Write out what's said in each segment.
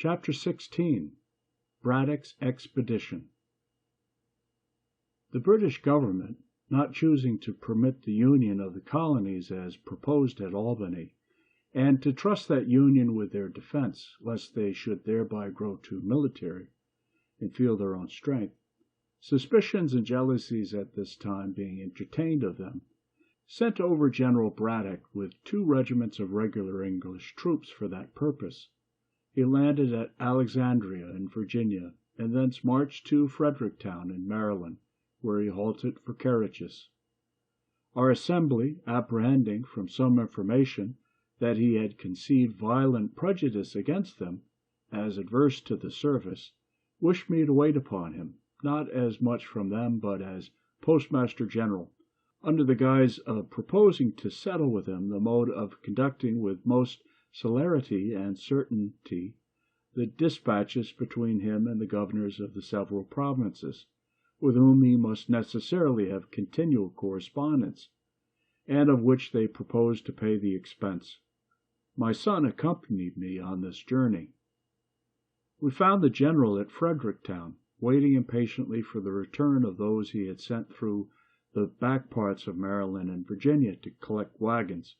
Chapter 16. Braddock's Expedition. The British government, not choosing to permit the union of the colonies as proposed at Albany, and to trust that union with their defense, lest they should thereby grow too military and feel their own strength, suspicions and jealousies at this time being entertained of them, sent over General Braddock with 2 regiments of regular English troops for that purpose. He landed at Alexandria in Virginia, and thence marched to Fredericktown in Maryland, where he halted for carriages. Our assembly, apprehending from some information that he had conceived violent prejudice against them, as adverse to the service, wished me to wait upon him, not as much from them, but as Postmaster General, under the guise of proposing to settle with him the mode of conducting with most celerity and certainty the dispatches between him and the governors of the several provinces, with whom he must necessarily have continual correspondence, and of which they proposed to pay the expense. My son accompanied me on this journey. We found the general at Fredericktown, waiting impatiently for the return of those he had sent through the back parts of Maryland and Virginia to collect wagons.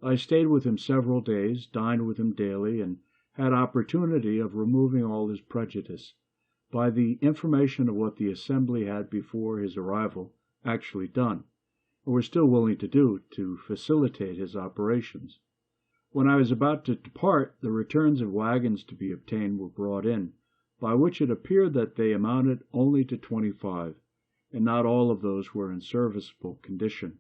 I stayed with him several days, dined with him daily, and had opportunity of removing all his prejudice by the information of what the assembly had before his arrival actually done, and were still willing to do to facilitate his operations. When I was about to depart, the returns of wagons to be obtained were brought in, by which it appeared that they amounted only to 25, and not all of those were in serviceable condition.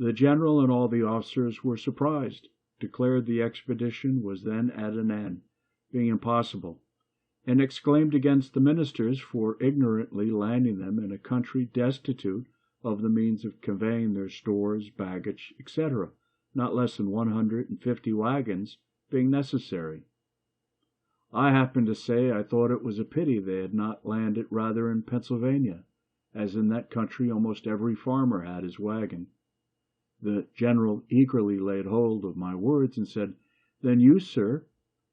The general and all the officers were surprised, declared the expedition was then at an end, being impossible, and exclaimed against the ministers for ignorantly landing them in a country destitute of the means of conveying their stores, baggage, etc., not less than 150 wagons being necessary. I happened to say I thought it was a pity they had not landed rather in Pennsylvania, as in that country almost every farmer had his wagon. The general eagerly laid hold of my words and said, "Then you, sir,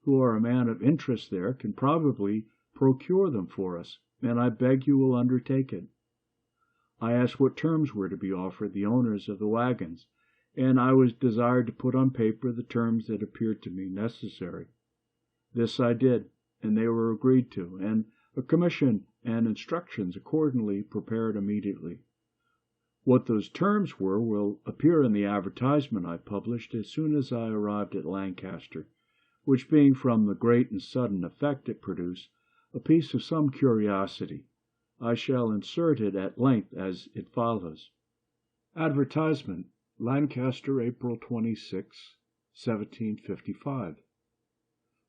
who are a man of interest there, can probably procure them for us, and I beg you will undertake it." I asked what terms were to be offered the owners of the wagons, and I was desired to put on paper the terms that appeared to me necessary. This I did, and they were agreed to, and a commission and instructions accordingly prepared immediately. What those terms were will appear in the advertisement I published as soon as I arrived at Lancaster, which being from the great and sudden effect it produced, a piece of some curiosity, I shall insert it at length as it follows. Advertisement, Lancaster, April 26, 1755.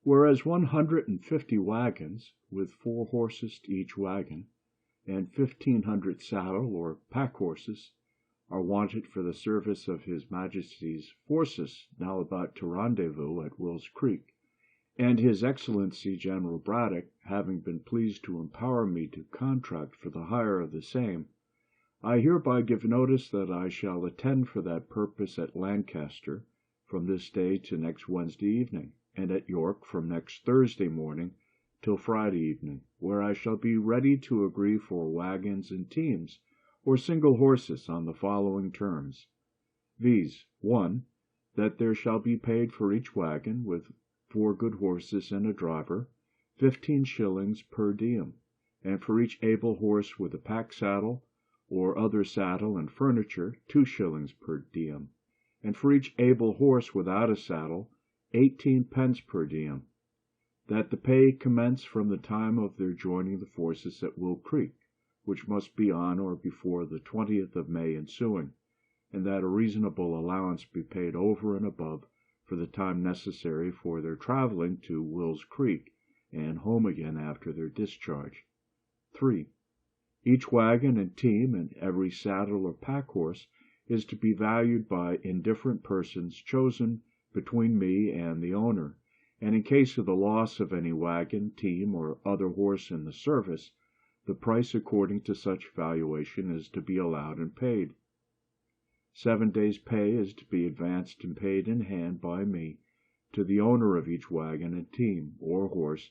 Whereas 150 wagons, with 4 horses to each wagon, and 1,500 saddle or pack horses, are wanted for the service of His Majesty's forces now about to rendezvous at Will's Creek, and His Excellency General Braddock having been pleased to empower me to contract for the hire of the same, I hereby give notice that I shall attend for that purpose at Lancaster from this day to next Wednesday evening, and at York from next Thursday morning till Friday evening, where I shall be ready to agree for wagons and teams, or single horses, on the following terms, viz. 1. That there shall be paid for each wagon, with 4 good horses and a driver, 15 shillings per diem, and for each able horse with a pack saddle, or other saddle and furniture, 2 shillings per diem, and for each able horse without a saddle, 18 pence per diem. That the pay commence from the time of their joining the forces at Will Creek, which must be on or before the 20th of May ensuing, and that a reasonable allowance be paid over and above for the time necessary for their traveling to Will's Creek and home again after their discharge. 3. Each wagon and team and every saddle or pack horse is to be valued by indifferent persons chosen between me and the owner, and in case of the loss of any wagon, team, or other horse in the service, the price according to such valuation is to be allowed and paid. 7 days' pay is to be advanced and paid in hand by me to the owner of each wagon and team or horse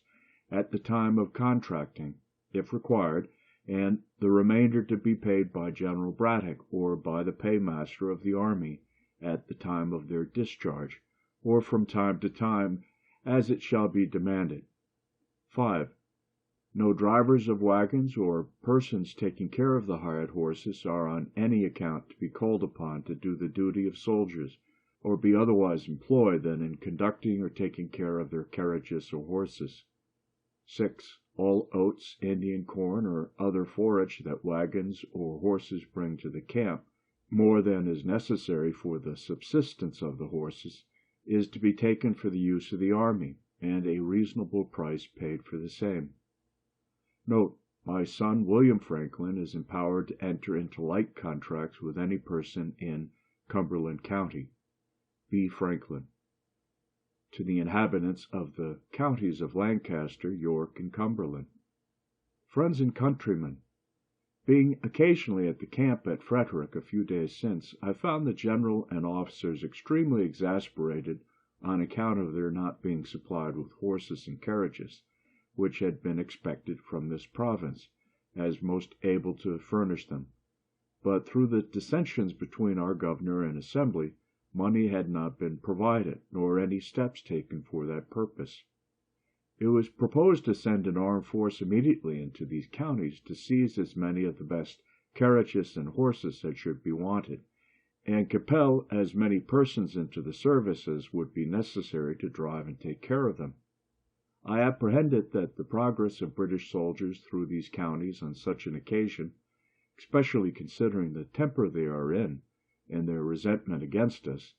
at the time of contracting, if required, and the remainder to be paid by General Braddock or by the paymaster of the army at the time of their discharge, or from time to time as it shall be demanded. 5. No drivers of wagons or persons taking care of the hired horses are on any account to be called upon to do the duty of soldiers, or be otherwise employed than in conducting or taking care of their carriages or horses. 6. All oats, Indian corn, or other forage that wagons or horses bring to the camp, more than is necessary for the subsistence of the horses, is to be taken for the use of the army, and a reasonable price paid for the same. Note, my son William Franklin is empowered to enter into like contracts with any person in Cumberland County. B. Franklin. To the inhabitants of the counties of Lancaster, York, and Cumberland. Friends and countrymen, being occasionally at the camp at Frederick a few days since, I found the general and officers extremely exasperated on account of their not being supplied with horses and carriages, which had been expected from this province, as most able to furnish them. But through the dissensions between our governor and assembly, money had not been provided, nor any steps taken for that purpose. It was proposed to send an armed force immediately into these counties to seize as many of the best carriages and horses as should be wanted, and compel as many persons into the service as would be necessary to drive and take care of them. I apprehended that the progress of British soldiers through these counties on such an occasion, especially considering the temper they are in, and their resentment against us,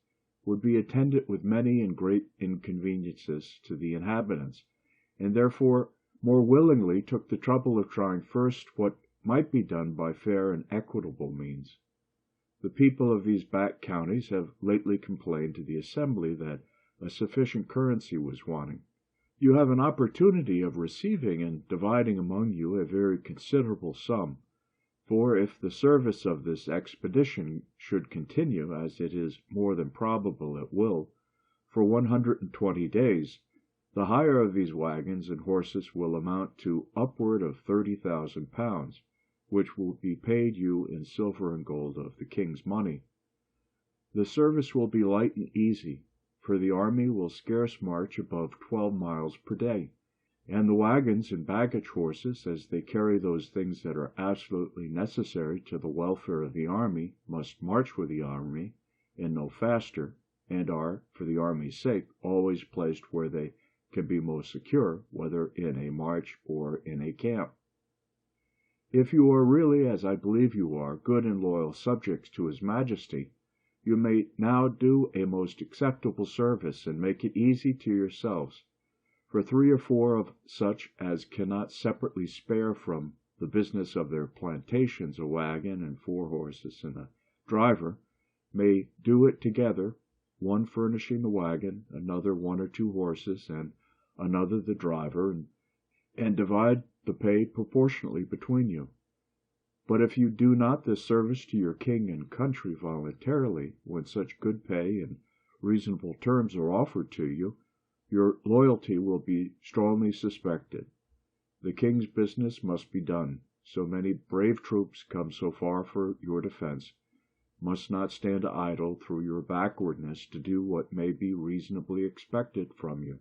would be attended with many and great inconveniences to the inhabitants, and therefore more willingly took the trouble of trying first what might be done by fair and equitable means. The people of these back counties have lately complained to the Assembly that a sufficient currency was wanting. You have an opportunity of receiving and dividing among you a very considerable sum, for if the service of this expedition should continue, as it is more than probable it will, for 120 days, the hire of these wagons and horses will amount to upward of 30,000 pounds, which will be paid you in silver and gold of the king's money. The service will be light and easy, for the army will scarce march above 12 miles per day, and the wagons and baggage horses, as they carry those things that are absolutely necessary to the welfare of the army, must march with the army, and no faster, and are, for the army's sake, always placed where they can be most secure, whether in a march or in a camp. If you are really, as I believe you are, good and loyal subjects to His Majesty, you may now do a most acceptable service, and make it easy to yourselves. For 3 or 4 of such as cannot separately spare from the business of their plantations a wagon and 4 horses and a driver, may do it together, one furnishing the wagon, another 1 or 2 horses, and another the driver, and divide the pay proportionately between you. But if you do not this service to your king and country voluntarily, when such good pay and reasonable terms are offered to you, your loyalty will be strongly suspected. The king's business must be done. So many brave troops come so far for your defense, must not stand idle through your backwardness to do what may be reasonably expected from you.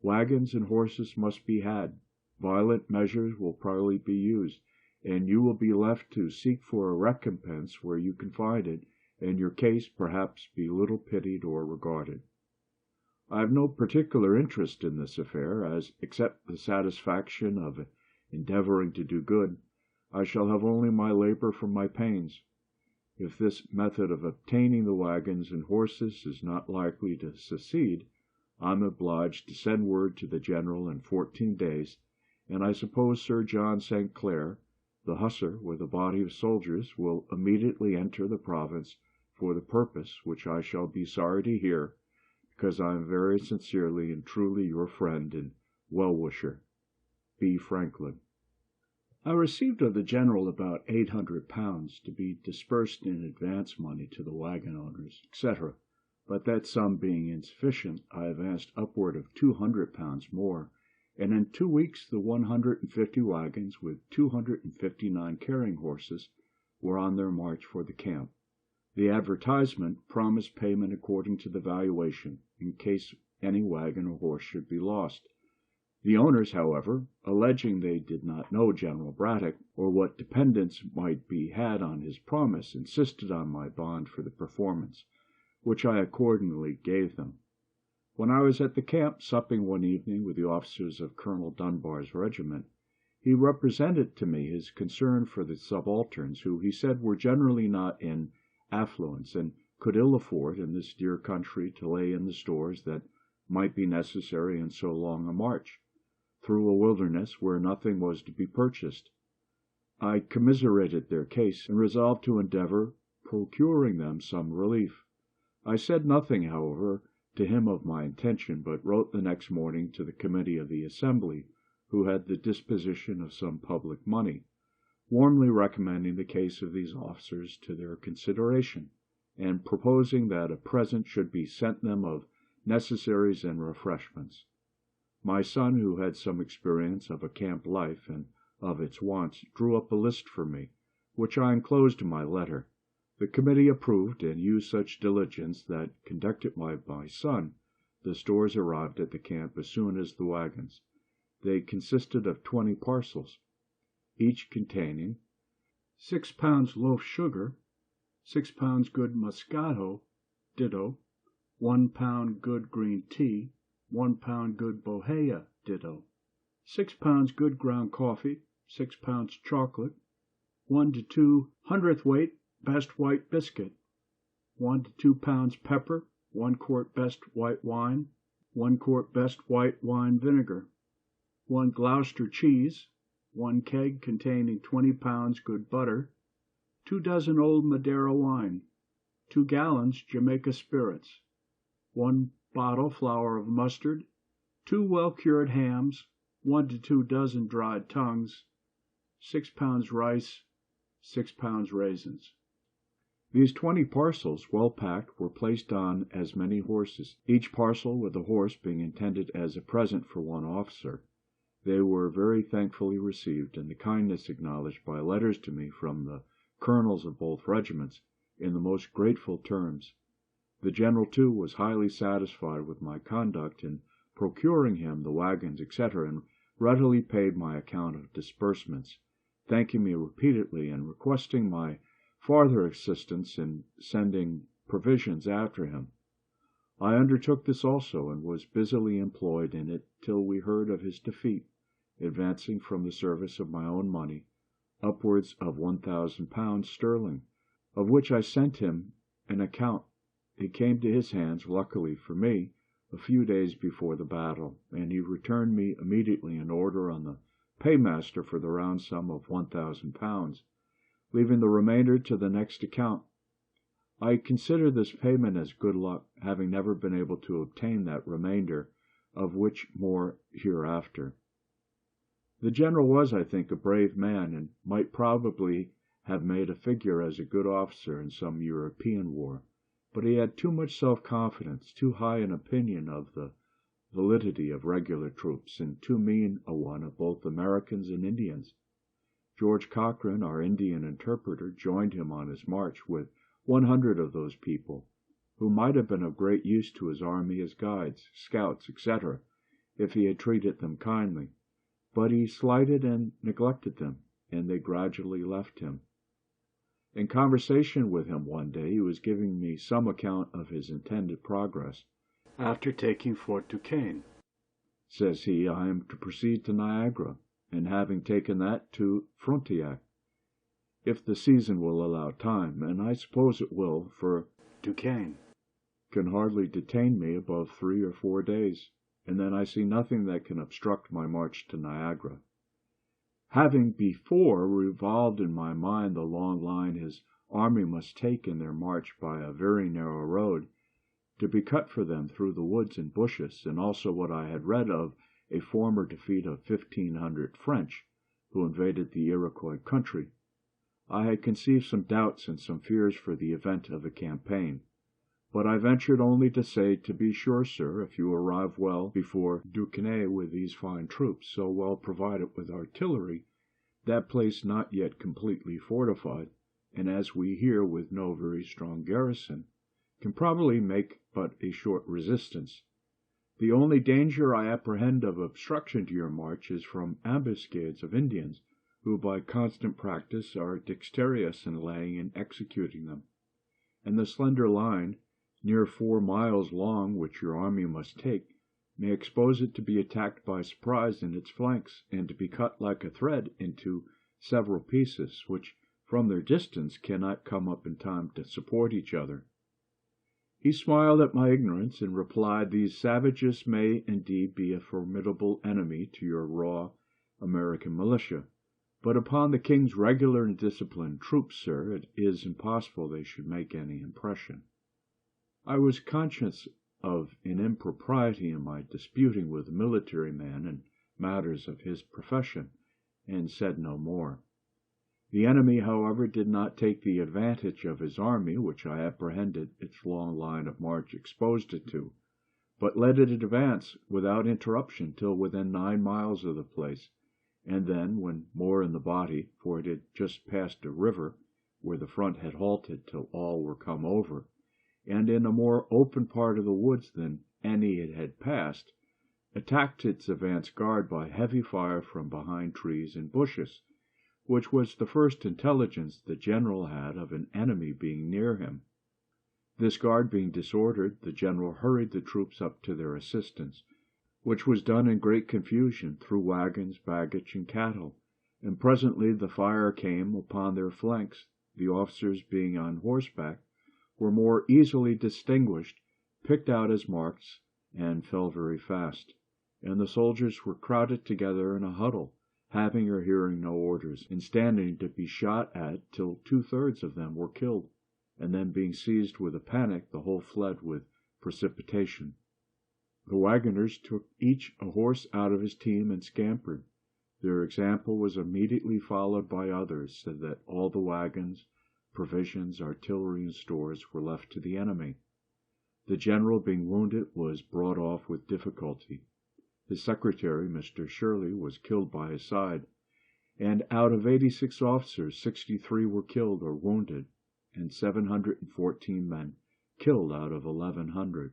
Wagons and horses must be had. Violent measures will probably be used, and you will be left to seek for a recompense where you can find it, and your case perhaps be little pitied or regarded. I have no particular interest in this affair, as, except the satisfaction of endeavoring to do good, I shall have only my labor for my pains. If this method of obtaining the wagons and horses is not likely to succeed, I am obliged to send word to the general in 14 days, and I suppose Sir John St. Clair, the hussar with a body of soldiers, will immediately enter the province for the purpose, which I shall be sorry to hear, because I am very sincerely and truly your friend and well-wisher, B. Franklin. I received of the general about 800 pounds to be dispersed in advance money to the wagon owners, etc., but that sum being insufficient, I advanced upward of £200 more, and in 2 weeks the 150 wagons with 259 carrying horses were on their march for the camp. The advertisement promised payment according to the valuation, in case any wagon or horse should be lost. The owners, however, alleging they did not know General Braddock, or what dependence might be had on his promise, insisted on my bond for the performance, which I accordingly gave them. When I was at the camp supping one evening with the officers of Colonel Dunbar's regiment, he represented to me his concern for the subalterns, who, he said, were generally not in affluence, and could ill afford in this dear country to lay in the stores that might be necessary in so long a march, through a wilderness where nothing was to be purchased. I commiserated their case, and resolved to endeavor procuring them some relief. I said nothing, however, to him of my intention, but wrote the next morning to the committee of the Assembly, who had the disposition of some public money, warmly recommending the case of these officers to their consideration, and proposing that a present should be sent them of necessaries and refreshments. My son, who had some experience of a camp life and of its wants, drew up a list for me, which I enclosed in my letter. The committee approved, and used such diligence that, conducted by my son, the stores arrived at the camp as soon as the wagons. They consisted of 20 parcels, each containing 6 pounds loaf sugar, 6 pounds good Moscato, ditto, 1 pound good green tea, 1 pound good Bohea, ditto, 6 pounds good ground coffee, 6 pounds chocolate, 1 to 2 hundredweight best white biscuit, 1 to 2 pounds pepper, 1 quart best white wine, 1 quart best white wine vinegar, 1 Gloucester cheese, 1 keg containing 20 pounds good butter, 2 dozen old Madeira wine, 2 gallons Jamaica spirits, 1 bottle flour of mustard, 2 well-cured hams, 1 to 2 dozen dried tongues, 6 pounds rice, 6 pounds raisins. These 20 parcels, well packed, were placed on as many horses, each parcel with a horse being intended as a present for one officer. They were very thankfully received, and the kindness acknowledged by letters to me from the colonels of both regiments in the most grateful terms. The general, too, was highly satisfied with my conduct in procuring him the wagons, etc., and readily paid my account of disbursements, thanking me repeatedly and requesting my farther assistance in sending provisions after him. I undertook this also, and was busily employed in it till we heard of his defeat, advancing from the service of my own money upwards of £1,000 sterling, of which I sent him an account. It came to his hands, luckily for me, a few days before the battle, and he returned me immediately an order on the paymaster for the round sum of £1,000, leaving the remainder to the next account. I consider this payment as good luck, having never been able to obtain that remainder, of which more hereafter. The general was, I think, a brave man, and might probably have made a figure as a good officer in some European war, but he had too much self-confidence, too high an opinion of the validity of regular troops, and too mean a one of both Americans and Indians. George Cochrane, our Indian interpreter, joined him on his march with 100 of those people, who might have been of great use to his army as guides, scouts, etc., if he had treated them kindly. But he slighted and neglected them, and they gradually left him. In conversation with him one day, he was giving me some account of his intended progress. After taking Fort Duquesne, says he, I am to proceed to Niagara, and having taken that, to Frontenac, if the season will allow time, and I suppose it will, for Duquesne can hardly detain me above 3 or 4 days, and then I see nothing that can obstruct my march to Niagara. Having before revolved in my mind the long line his army must take in their march by a very narrow road, to be cut for them through the woods and bushes, and also what I had read of a former defeat of 1,500 French who invaded the Iroquois country, I had conceived some doubts and some fears for the event of the campaign. But I ventured only to say, to be sure, sir, if you arrive well before Duquesne with these fine troops, so well provided with artillery, that place not yet completely fortified, and as we hear with no very strong garrison, can probably make but a short resistance. The only danger I apprehend of obstruction to your march is from ambuscades of Indians, who by constant practice are dexterous in laying and executing them, and the slender line, near 4 miles long, which your army must take, may expose it to be attacked by surprise in its flanks, and to be cut like a thread into several pieces, which from their distance cannot come up in time to support each other. He smiled at my ignorance, and replied, "These savages may indeed be a formidable enemy to your raw American militia, but upon the king's regular and disciplined troops, sir, it is impossible they should make any impression." I was conscious of an impropriety in my disputing with a military man in matters of his profession, and said no more. The enemy, however, did not take the advantage of his army, which I apprehended its long line of march exposed it to, but let it advance without interruption till within 9 miles of the place, and then, when more in the body, for it had just passed a river, where the front had halted till all were come over, and in a more open part of the woods than any it had passed, attacked its advance guard by heavy fire from behind trees and bushes, which was the first intelligence the general had of an enemy being near him. This guard being disordered, the general hurried the troops up to their assistance, which was done in great confusion through wagons, baggage, and cattle, and presently the fire came upon their flanks. The officers, being on horseback, were more easily distinguished, picked out as marks, and fell very fast, and the soldiers were crowded together in a huddle, having or hearing no orders, and standing to be shot at till 2/3 of them were killed, and then being seized with a panic, the whole fled with precipitation. The wagoners took each a horse out of his team and scampered. Their example was immediately followed by others, so that all the wagons, provisions, artillery, and stores were left to the enemy. The general, being wounded, was brought off with difficulty. His secretary, Mr. Shirley, was killed by his side, and out of 86 officers, 63 were killed or wounded, and 714 men killed out of 1,100.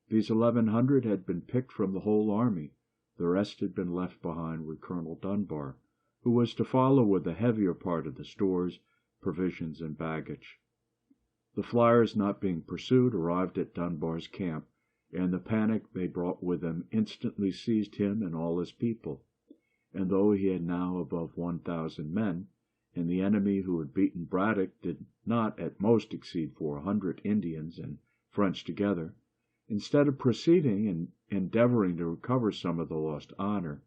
These 1,100 had been picked from the whole army. The rest had been left behind with Colonel Dunbar, who was to follow with the heavier part of the stores, provisions, and baggage. The flyers, not being pursued, arrived at Dunbar's camp, and the panic they brought with them instantly seized him and all his people. And though he had now above 1,000 men, and the enemy who had beaten Braddock did not at most exceed 400 Indians and French together, instead of proceeding and endeavoring to recover some of the lost honor,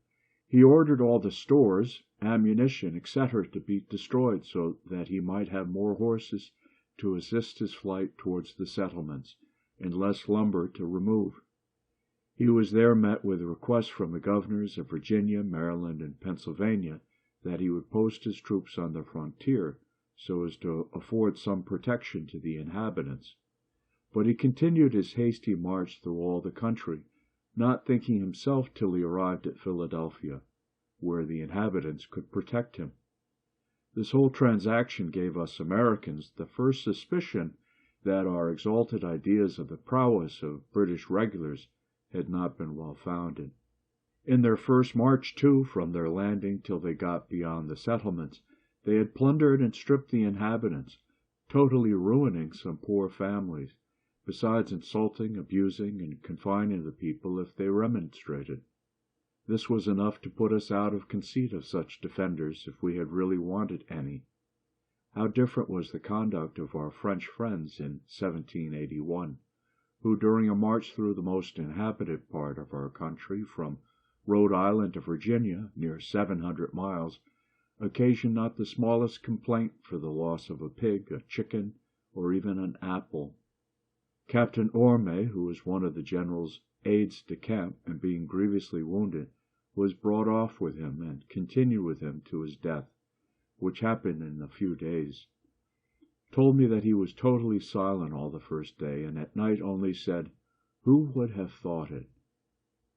he ordered all the stores, ammunition, etc., to be destroyed, so that he might have more horses to assist his flight towards the settlements, and less lumber to remove. He was there met with requests from the governors of Virginia, Maryland, and Pennsylvania that he would post his troops on the frontier, so as to afford some protection to the inhabitants. But he continued his hasty march through all the country, not thinking himself till he arrived at Philadelphia, where the inhabitants could protect him. This whole transaction gave us Americans the first suspicion that our exalted ideas of the prowess of British regulars had not been well founded. In their first march, too, from their landing till they got beyond the settlements, they had plundered and stripped the inhabitants, totally ruining some poor families, besides insulting, abusing, and confining the people if they remonstrated. This was enough to put us out of conceit of such defenders, if we had really wanted any. How different was the conduct of our French friends in 1781, who, during a march through the most inhabited part of our country, from Rhode Island to Virginia, near 700 miles, occasioned not the smallest complaint for the loss of a pig, a chicken, or even an apple. Captain Orme, who was one of the general's aides de camp, and being grievously wounded, was brought off with him, and continued with him to his death, which happened in a few days. told me that he was totally silent all the first day, and at night only said, "Who would have thought it?"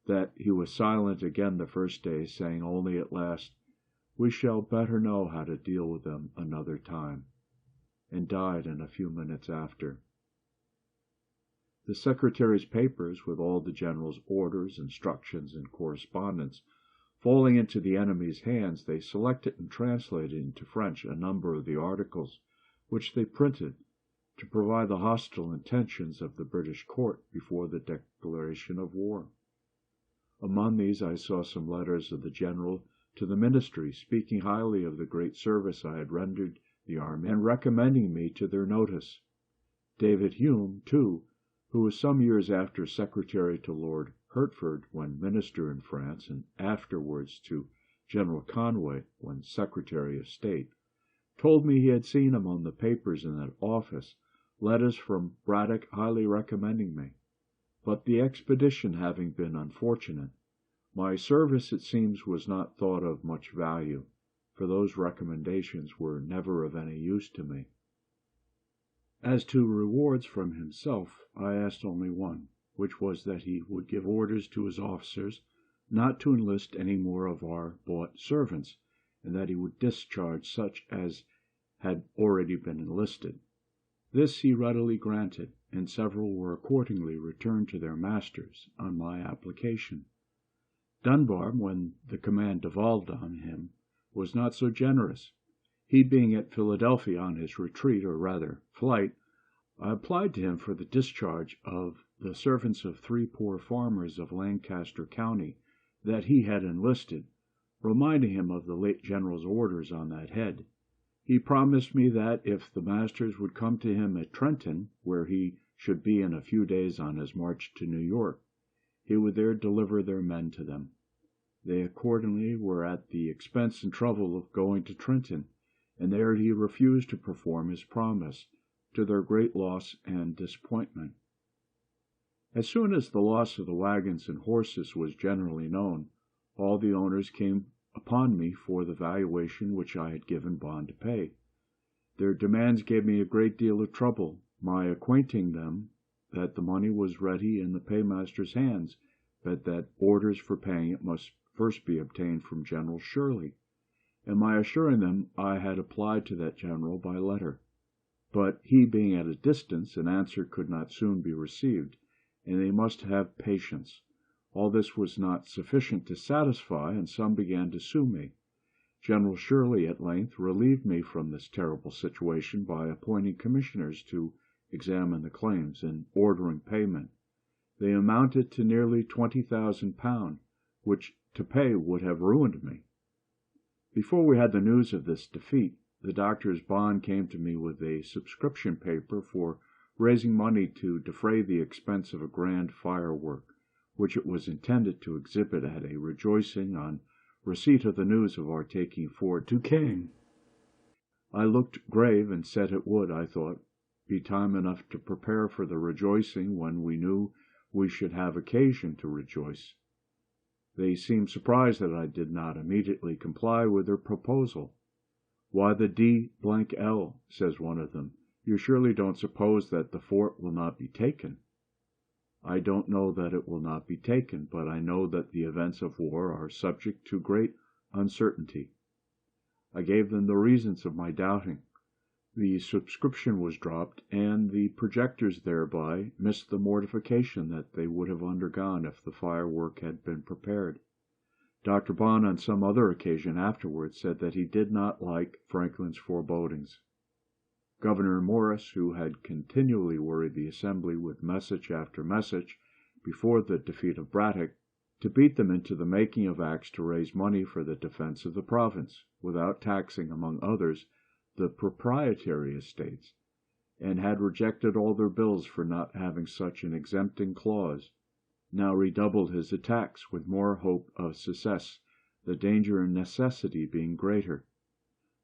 That he was silent again the first day, saying only at last, "We shall better know how to deal with them another time," and died in a few minutes after. The Secretary's papers, with all the General's orders, instructions, and correspondence, falling into the enemy's hands, they selected and translated into French a number of the articles, which they printed, to provide the hostile intentions of the British court before the declaration of war. Among these I saw some letters of the General to the Ministry, speaking highly of the great service I had rendered the army, and recommending me to their notice. David Hume, too, who was some years after Secretary to Lord Hertford when Minister in France, and afterwards to General Conway when Secretary of State, told me he had seen among the papers in that office letters from Braddock highly recommending me. But the expedition having been unfortunate, my service, it seems, was not thought of much value, for those recommendations were never of any use to me. As to rewards from himself, I asked only one, which was that he would give orders to his officers not to enlist any more of our bought servants, and that he would discharge such as had already been enlisted. This he readily granted, and several were accordingly returned to their masters on my application. Dunbar, when the command devolved on him, was not so generous. He being at Philadelphia on his retreat, or rather flight, I applied to him for the discharge of the servants of 3 poor farmers of Lancaster County that he had enlisted, reminding him of the late General's orders on that head. He promised me that, if the masters would come to him at Trenton, where he should be in a few days on his march to New York, he would there deliver their men to them. They accordingly were at the expense and trouble of going to Trenton, and there he refused to perform his promise, to their great loss and disappointment. As soon as the loss of the wagons and horses was generally known, all the owners came upon me for the valuation which I had given bond to pay. Their demands gave me a great deal of trouble, my acquainting them that the money was ready in the paymaster's hands, but that orders for paying it must first be obtained from General Shirley, and my assuring them I had applied to that general by letter. But he being at a distance, an answer could not soon be received, and they must have patience. All this was not sufficient to satisfy, and some began to sue me. General Shirley at length relieved me from this terrible situation by appointing commissioners to examine the claims and ordering payment. They amounted to nearly £20,000, which to pay would have ruined me. Before we had the news of this defeat, the doctor's bond came to me with a subscription paper for raising money to defray the expense of a grand firework, which it was intended to exhibit at a rejoicing on receipt of the news of our taking Fort Duquesne. I looked grave, and said it would, I thought, be time enough to prepare for the rejoicing when we knew we should have occasion to rejoice. They seemed surprised that I did not immediately comply with their proposal. "Why the D—L," says one of them, "you surely don't suppose that the fort will not be taken?" "I don't know that it will not be taken, but I know that the events of war are subject to great uncertainty." I gave them the reasons of my doubting. The subscription was dropped, and the projectors thereby missed the mortification that they would have undergone if the firework had been prepared. Dr. Bond on some other occasion afterwards said that he did not like Franklin's forebodings. Gouverneur Morris, who had continually worried the Assembly with message after message before the defeat of Braddock, to beat them into the making of acts to raise money for the defense of the province, without taxing, among others, the proprietary estates, and had rejected all their bills for not having such an exempting clause, now redoubled his attacks with more hope of success, the danger and necessity being greater.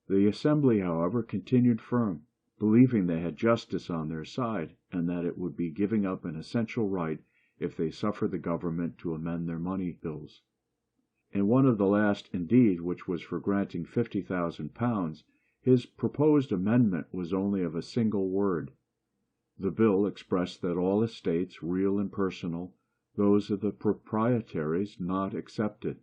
The Assembly, however, continued firm, believing they had justice on their side, and that it would be giving up an essential right if they suffered the government to amend their money bills. In one of the last, indeed, which was for granting £50,000, His proposed amendment was only of a single word. The bill expressed that all estates, real and personal, those of the proprietaries, not excepted.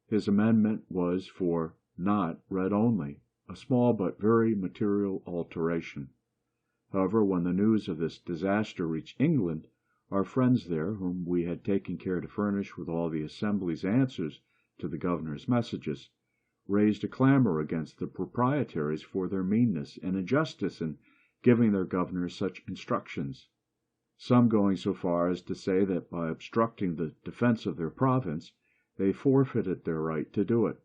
His amendment was for "not" read only, a small but very material alteration. However, when the news of this disaster reached England, our friends there, whom we had taken care to furnish with all the Assembly's answers to the governor's messages, raised a clamor against the proprietaries for their meanness and injustice in giving their governor such instructions, some going so far as to say that by obstructing the defense of their province, they forfeited their right to do it.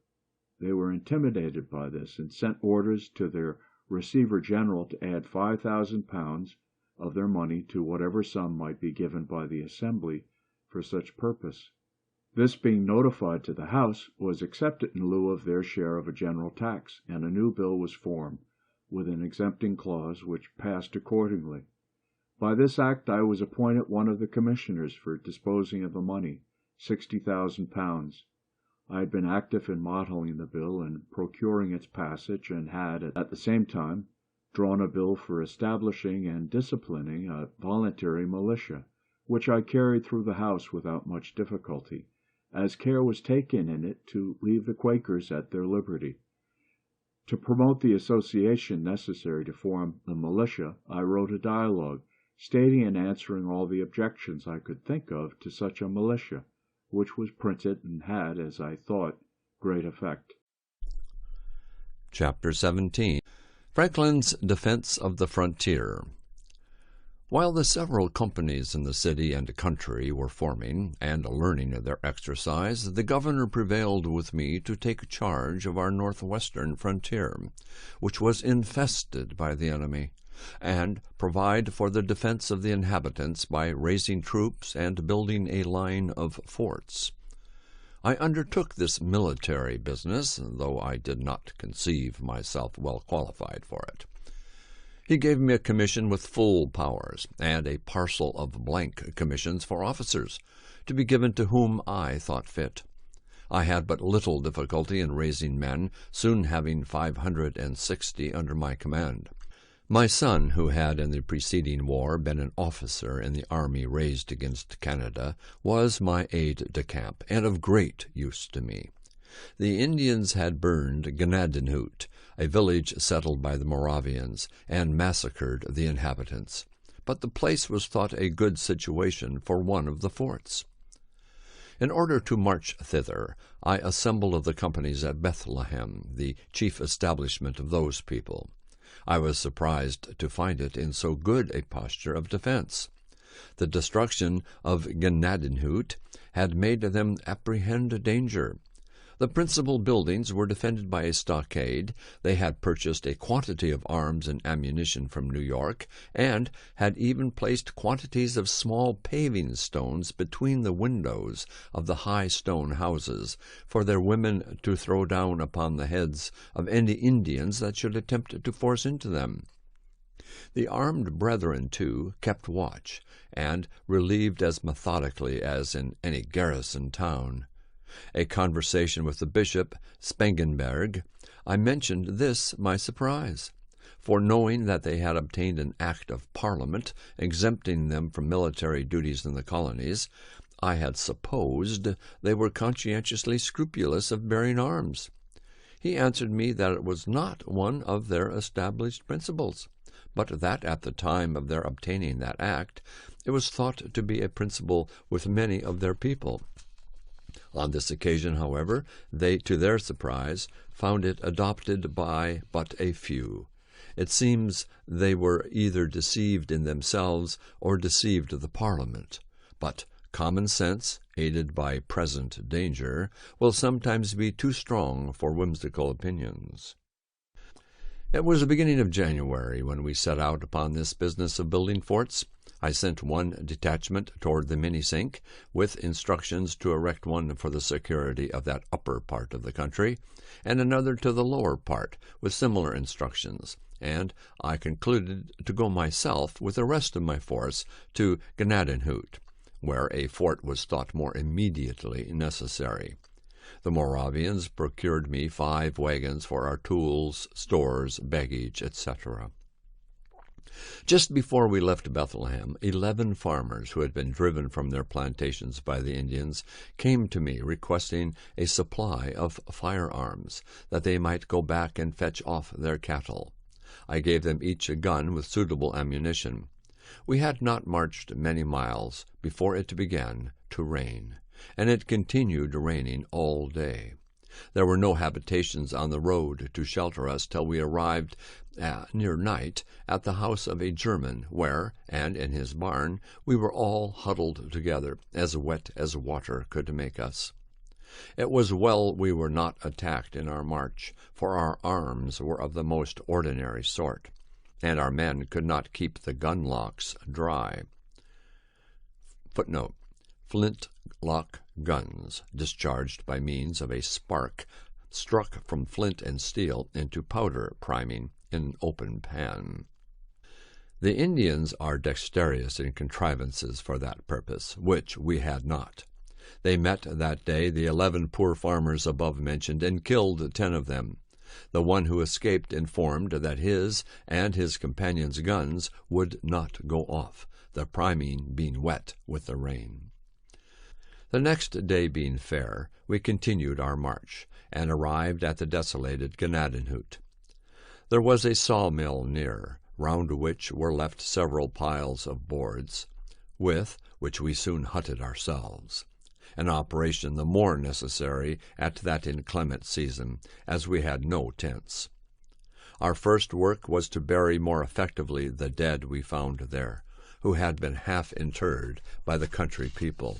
They were intimidated by this, and sent orders to their Receiver General to add £5,000 of their money to whatever sum might be given by the Assembly for such purpose. This, being notified to the House, was accepted in lieu of their share of a general tax, and a new bill was formed, with an exempting clause, which passed accordingly. By this act I was appointed one of the commissioners for disposing of the money, £60,000. I had been active in modelling the bill and procuring its passage, and had, at the same time, drawn a bill for establishing and disciplining a voluntary militia, which I carried through the House without much difficulty, as care was taken in it to leave the Quakers at their liberty. To promote the association necessary to form the militia, I wrote a dialogue, stating and answering all the objections I could think of to such a militia, which was printed and had, as I thought, great effect. Chapter 17. Franklin's Defense of the Frontier. While the several companies in the city and country were forming and learning their exercise, the governor prevailed with me to take charge of our northwestern frontier, which was infested by the enemy, and provide for the defense of the inhabitants by raising troops and building a line of forts. I undertook this military business, though I did not conceive myself well qualified for it. He gave me a commission with full powers, and a parcel of blank commissions for officers, to be given to whom I thought fit. I had but little difficulty in raising men, soon having 560 under my command. My son, who had in the preceding war been an officer in the army raised against Canada, was my aide-de-camp, and of great use to me. The Indians had burned Gnadenhut, a village settled by the Moravians, and massacred the inhabitants, but the place was thought a good situation for one of the forts. In order to march thither, I assembled of the companies at Bethlehem, the chief establishment of those people. I was surprised to find it in so good a posture of defense. The destruction of Gnadenhut had made them apprehend danger. The principal buildings were defended by a stockade. They had purchased a quantity of arms and ammunition from New York, and had even placed quantities of small paving stones between the windows of the high stone houses, for their women to throw down upon the heads of any Indians that should attempt to force into them. The armed brethren, too, kept watch, and relieved as methodically as in any garrison town. A conversation with the Bishop Spangenberg, I mentioned this my surprise, for knowing that they had obtained an act of Parliament exempting them from military duties in the colonies, I had supposed they were conscientiously scrupulous of bearing arms. He answered me that it was not one of their established principles, but that at the time of their obtaining that act it was thought to be a principle with many of their people. On this occasion, however, they, to their surprise, found it adopted by but a few. It seems they were either deceived in themselves or deceived the Parliament. But common sense, aided by present danger, will sometimes be too strong for whimsical opinions. It was the beginning of January when we set out upon this business of building forts. I sent one detachment toward the Minisink, with instructions to erect one for the security of that upper part of the country, and another to the lower part, with similar instructions, and I concluded to go myself with the rest of my force to Gnadenhut, where a fort was thought more immediately necessary. The Moravians procured me 5 wagons for our tools, stores, baggage, etc. Just before we left Bethlehem, 11 farmers who had been driven from their plantations by the Indians came to me requesting a supply of firearms, that they might go back and fetch off their cattle. I gave them each a gun with suitable ammunition. We had not marched many miles before it began to rain, and it continued raining all day. There were no habitations on the road to shelter us till we arrived near night at the house of a German, where, and in his barn, we were all huddled together, as wet as water could make us. It was well we were not attacked in our march, for our arms were of the most ordinary sort, and our men could not keep the gun locks dry. Footnote: flint-lock guns, discharged by means of a spark struck from flint and steel into powder priming in an open pan. The Indians are dexterous in contrivances for that purpose, which we had not. They met that day the 11 poor farmers above mentioned, and killed 10 of them. The one who escaped informed that his and his companions' guns would not go off, the priming being wet with the rain. The next day being fair, we continued our march, and arrived at the desolated Gnadenhut. There was a sawmill near, round which were left several piles of boards, with which we soon hutted ourselves, an operation the more necessary at that inclement season, as we had no tents. Our first work was to bury more effectively the dead we found there, who had been half interred by the country people.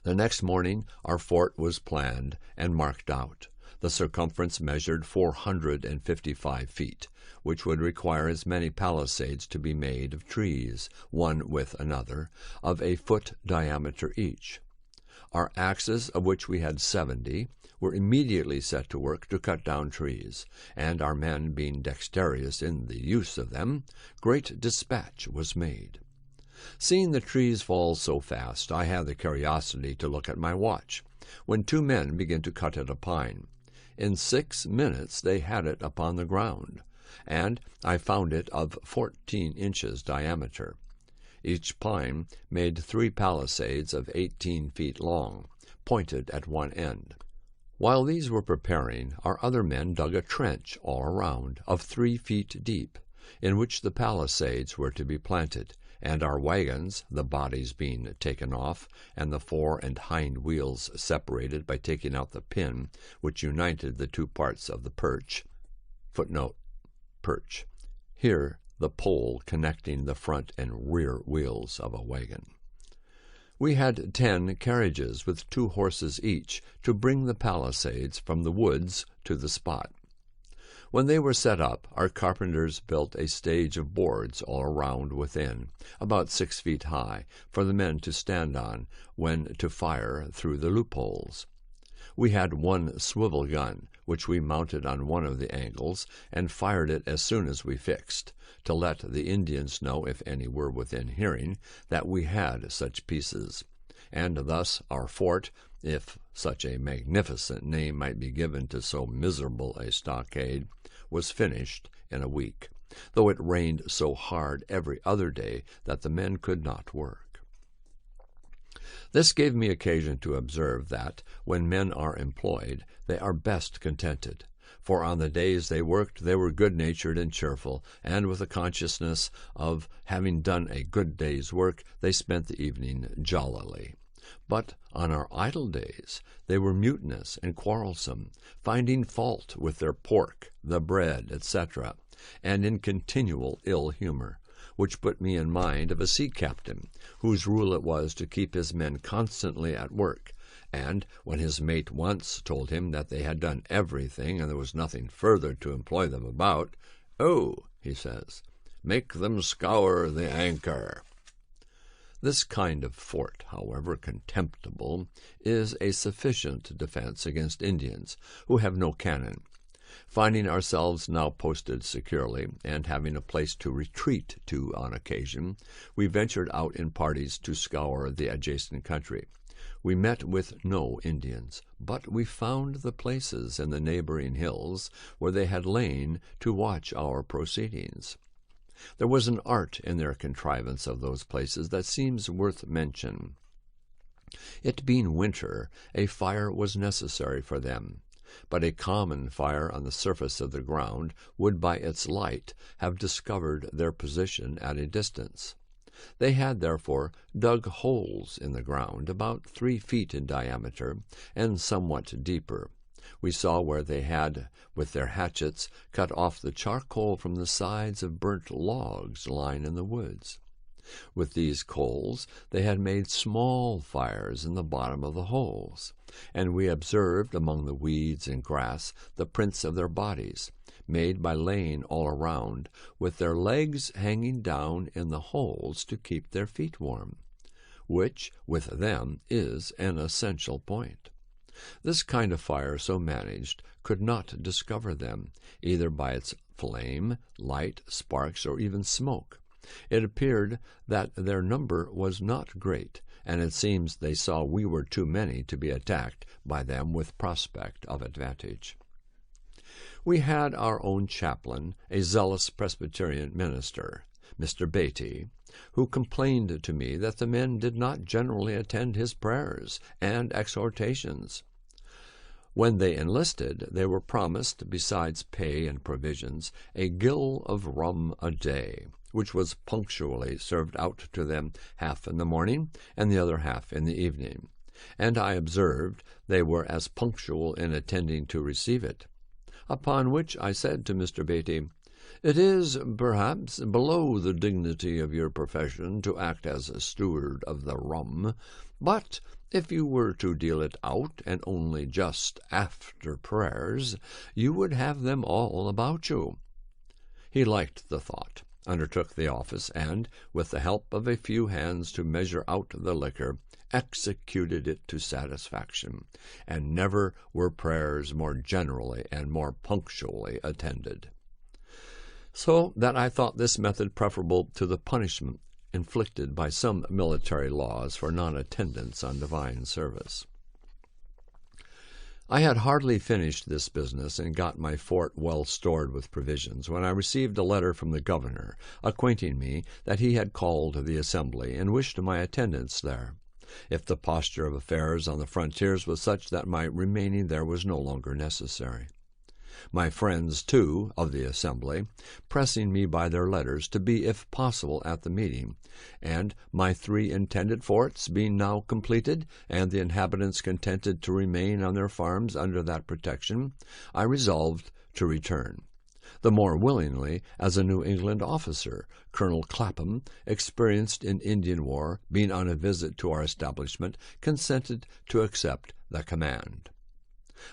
The next morning our fort was planned and marked out. The circumference measured 455 feet, which would require as many palisades to be made of trees, one with another, of a foot diameter each. Our axes, of which we had 70, were immediately set to work to cut down trees, and our men being dexterous in the use of them, great dispatch was made. Seeing the trees fall so fast, I had the curiosity to look at my watch, when 2 men began to cut at a pine. In 6 minutes they had it upon the ground, and I found it of 14 inches diameter. Each pine made 3 palisades of 18 feet long, pointed at one end. While these were preparing, our other men dug a trench all around of 3 feet deep, in which the palisades were to be planted, and our wagons, the bodies being taken off, and the fore and hind wheels separated by taking out the pin which united the 2 parts of the perch. Footnote: perch. Here the pole connecting the front and rear wheels of a wagon. We had 10 carriages with 2 horses each to bring the palisades from the woods to the spot. When they were set up, our carpenters built a stage of boards all around within, about 6 feet high, for the men to stand on when to fire through the loopholes. We had 1 swivel gun, which we mounted on one of the angles, and fired it as soon as we fixed, to let the Indians know, if any were within hearing, that we had such pieces. And thus our fort, if such a magnificent name might be given to so miserable a stockade, was finished in a week, though it rained so hard every other day that the men could not work. This gave me occasion to observe that, when men are employed, they are best contented, for on the days they worked they were good-natured and cheerful, and with the consciousness of having done a good day's work they spent the evening jollily. But on our idle days they were mutinous and quarrelsome, finding fault with their pork, the bread, etc., and in continual ill humor, which put me in mind of a sea captain, whose rule it was to keep his men constantly at work, and when his mate once told him that they had done everything and there was nothing further to employ them about, "Oh," he says, "make them scour the anchor." This kind of fort, however contemptible, is a sufficient defense against Indians, who have no cannon. Finding ourselves now posted securely, and having a place to retreat to on occasion, we ventured out in parties to scour the adjacent country. We met with no Indians, but we found the places in the neighboring hills where they had lain to watch our proceedings. There was an art in their contrivance of those places that seems worth mention. It being winter, a fire was necessary for them, but a common fire on the surface of the ground would by its light have discovered their position at a distance. They had therefore dug holes in the ground about 3 feet in diameter and somewhat deeper. We saw where they had, with their hatchets, cut off the charcoal from the sides of burnt logs lying in the woods. With these coals they had made small fires in the bottom of the holes, and we observed among the weeds and grass the prints of their bodies, made by laying all around, with their legs hanging down in the holes to keep their feet warm, which, with them, is an essential point. This kind of fire so managed could not discover them, either by its flame, light, sparks, or even smoke. It appeared that their number was not great, and it seems they saw we were too many to be attacked by them with prospect of advantage. We had our own chaplain, a zealous Presbyterian minister, Mr. Beatty, who complained to me that the men did not generally attend his prayers and exhortations. When they enlisted, they were promised, besides pay and provisions, a gill of rum a day, which was punctually served out to them half in the morning and the other half in the evening, and I observed they were as punctual in attending to receive it. Upon which I said to Mr. Beatty, "It is, perhaps, below the dignity of your profession to act as a steward of the rum, but if you were to deal it out, and only just after prayers, you would have them all about you." He liked the thought, undertook the office, and, with the help of a few hands to measure out the liquor, executed it to satisfaction, and never were prayers more generally and more punctually attended. So that I thought this method preferable to the punishment inflicted by some military laws for non-attendance on divine service. I had hardly finished this business and got my fort well stored with provisions when I received a letter from the governor acquainting me that he had called the assembly and wished my attendance there, if the posture of affairs on the frontiers was such that my remaining there was no longer necessary. My friends, too, of the assembly, pressing me by their letters to be, if possible, at the meeting, and my 3 intended forts being now completed, and the inhabitants contented to remain on their farms under that protection, I resolved to return, the more willingly as a New England officer, Colonel Clapham, experienced in Indian war, being on a visit to our establishment, consented to accept the command.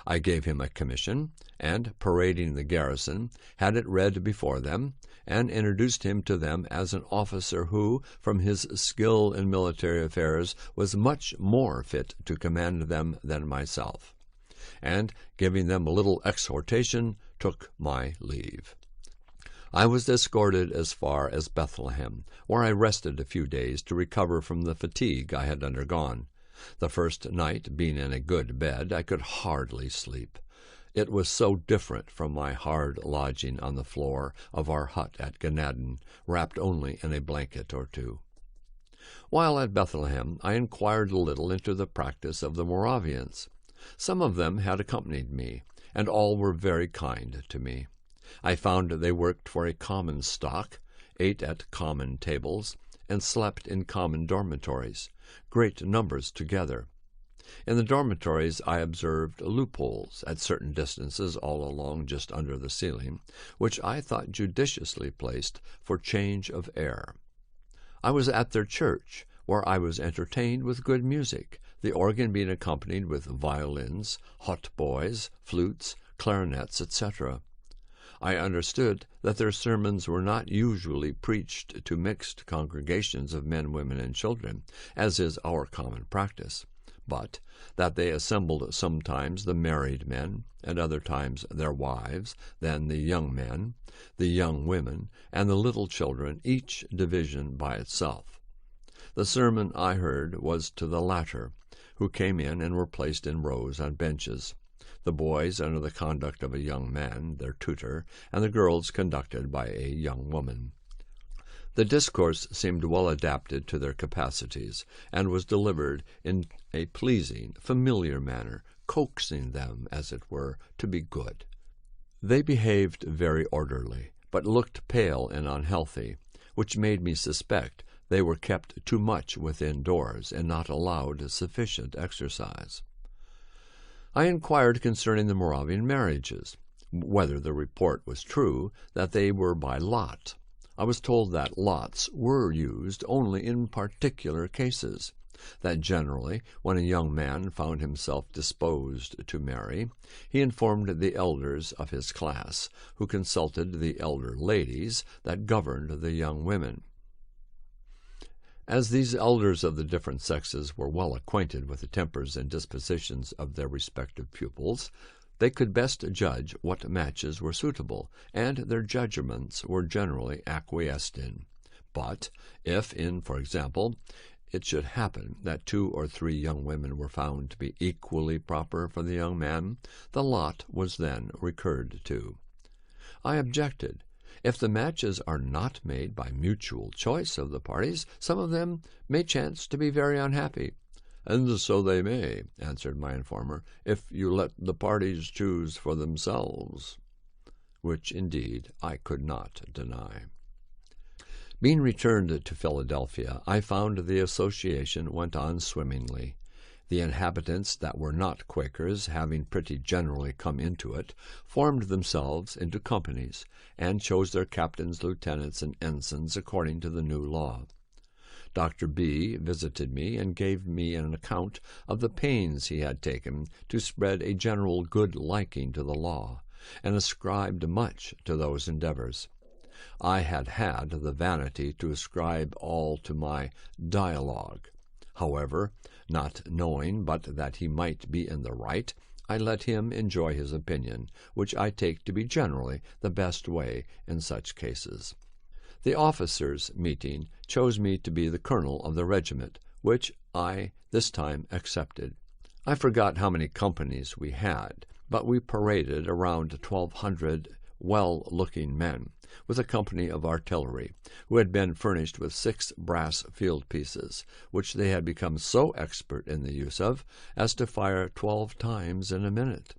I gave him a commission, and, parading the garrison, had it read before them, and introduced him to them as an officer who, from his skill in military affairs, was much more fit to command them than myself, and, giving them a little exhortation, took my leave. I was escorted as far as Bethlehem, where I rested a few days to recover from the fatigue I had undergone. The first night, being in a good bed, I could hardly sleep. It was so different from my hard lodging on the floor of our hut at Ganadin, wrapped only in a blanket or 2. While at Bethlehem, I inquired a little into the practice of the Moravians. Some of them had accompanied me, and all were very kind to me. I found they worked for a common stock, ate at common tables, and slept in common dormitories, great numbers together. In the dormitories I observed loopholes at certain distances all along just under the ceiling, which I thought judiciously placed for change of air. I was at their church, where I was entertained with good music, the organ being accompanied with violins, hautboys, flutes, clarinets, etc. I understood that their sermons were not usually preached to mixed congregations of men, women, and children, as is our common practice, but that they assembled sometimes the married men, and other times their wives, then the young men, the young women, and the little children, each division by itself. The sermon I heard was to the latter, who came in and were placed in rows on benches, the boys under the conduct of a young man, their tutor, and the girls conducted by a young woman. The discourse seemed well adapted to their capacities, and was delivered in a pleasing, familiar manner, coaxing them, as it were, to be good. They behaved very orderly, but looked pale and unhealthy, which made me suspect they were kept too much within doors and not allowed sufficient exercise. I inquired concerning the Moravian marriages, whether the report was true that they were by lot. I was told that lots were used only in particular cases, that generally, when a young man found himself disposed to marry, he informed the elders of his class, who consulted the elder ladies that governed the young women. As these elders of the different sexes were well acquainted with the tempers and dispositions of their respective pupils, they could best judge what matches were suitable, and their judgments were generally acquiesced in. But if, for example, it should happen that 2 or 3 young women were found to be equally proper for the young man, the lot was then recurred to. I objected. If the matches are not made by mutual choice of the parties, some of them may chance to be very unhappy. "And so they may," answered my informer, "if you let the parties choose for themselves," which indeed I could not deny. Being returned to Philadelphia, I found the association went on swimmingly. The inhabitants that were not Quakers, having pretty generally come into it, formed themselves into companies, and chose their captains, lieutenants, and ensigns according to the new law. Dr. B. visited me and gave me an account of the pains he had taken to spread a general good liking to the law, and ascribed much to those endeavors. I had had the vanity to ascribe all to my dialogue. However, not knowing but that he might be in the right, I let him enjoy his opinion, which I take to be generally the best way in such cases. The officers' meeting chose me to be the colonel of the regiment, which I this time accepted. I forgot how many companies we had, but we paraded around 1,200 well-looking men, with a company of artillery, who had been furnished with 6 brass field pieces, which they had become so expert in the use of as to fire 12 times in a minute.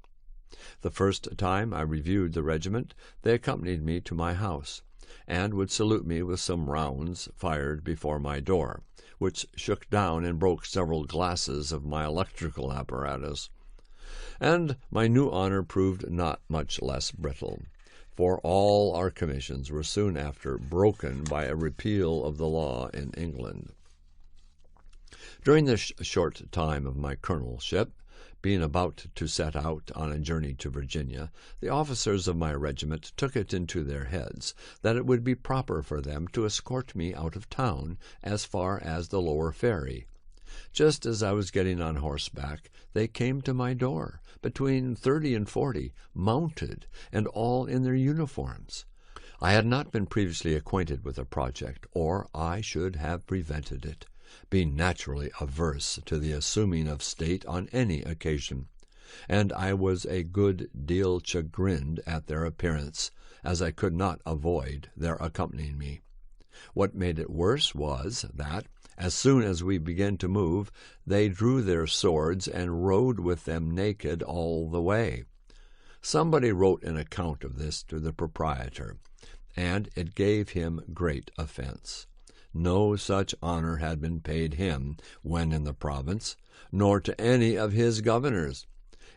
The first time I reviewed the regiment, they accompanied me to my house, and would salute me with some rounds fired before my door, which shook down and broke several glasses of my electrical apparatus. And my new honor proved not much less brittle, for all our commissions were soon after broken by a repeal of the law in England. During this short time of my colonelship, being about to set out on a journey to Virginia, the officers of my regiment took it into their heads that it would be proper for them to escort me out of town as far as the lower ferry. Just as I was getting on horseback, they came to my door, between 30 and 40, mounted, and all in their uniforms. I had not been previously acquainted with the project, or I should have prevented it, being naturally averse to the assuming of state on any occasion, and I was a good deal chagrined at their appearance, as I could not avoid their accompanying me. What made it worse was that, as soon as we began to move, they drew their swords and rode with them naked all the way. Somebody wrote an account of this to the proprietor, and it gave him great offense. No such honor had been paid him when in the province, nor to any of his governors,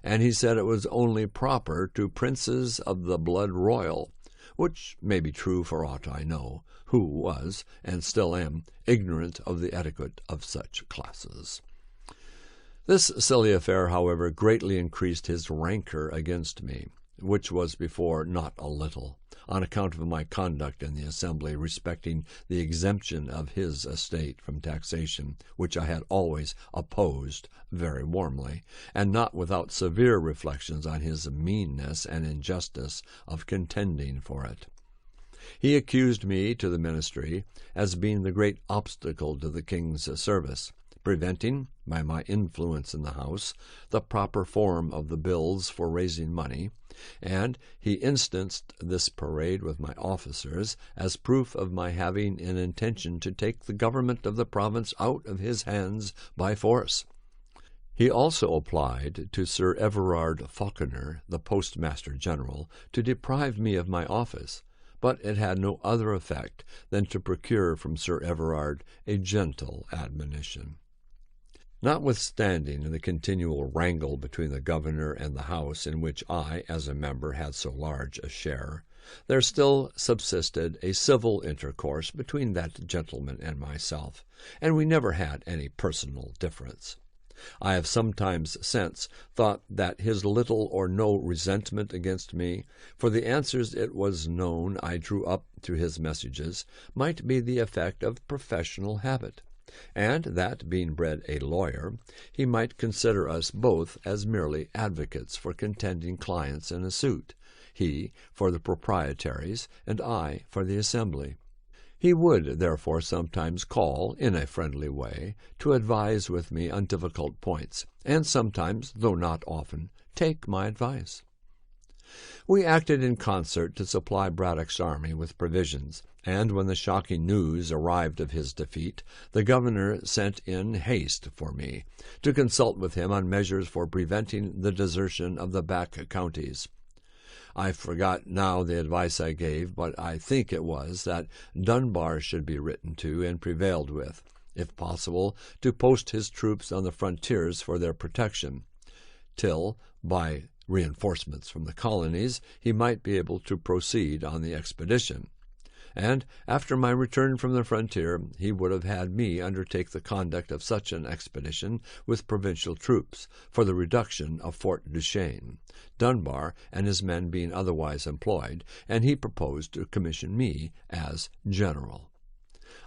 and he said it was only proper to princes of the blood royal, which may be true for aught I know, who was, and still am, ignorant of the etiquette of such classes. This silly affair, however, greatly increased his rancor against me, which was before not a little, on account of my conduct in the assembly respecting the exemption of his estate from taxation, which I had always opposed very warmly, and not without severe reflections on his meanness and injustice of contending for it. He accused me to the ministry as being the great obstacle to the king's service, preventing, by my influence in the House, the proper form of the bills for raising money, and he instanced this parade with my officers as proof of my having an intention to take the government of the province out of his hands by force. He also applied to Sir Everard Falconer, the Postmaster General, to deprive me of my office, but it had no other effect than to procure from Sir Everard a gentle admonition. Notwithstanding the continual wrangle between the governor and the House, in which I, as a member, had so large a share, there still subsisted a civil intercourse between that gentleman and myself, and we never had any personal difference. I have sometimes since thought that his little or no resentment against me, for the answers it was known I drew up to his messages, might be the effect of professional habit, and that, being bred a lawyer, he might consider us both as merely advocates for contending clients in a suit, he for the proprietaries, and I for the assembly. He would, therefore, sometimes call, in a friendly way, to advise with me on difficult points, and sometimes, though not often, take my advice. We acted in concert to supply Braddock's army with provisions, and when the shocking news arrived of his defeat, the governor sent in haste for me, to consult with him on measures for preventing the desertion of the back counties. I forgot now the advice I gave, but I think it was that Dunbar should be written to and prevailed with, if possible, to post his troops on the frontiers for their protection, till, by reinforcements from the colonies, he might be able to proceed on the expedition. And after my return from the frontier, he would have had me undertake the conduct of such an expedition with provincial troops for the reduction of Fort Duchesne, Dunbar and his men being otherwise employed, and he proposed to commission me as general.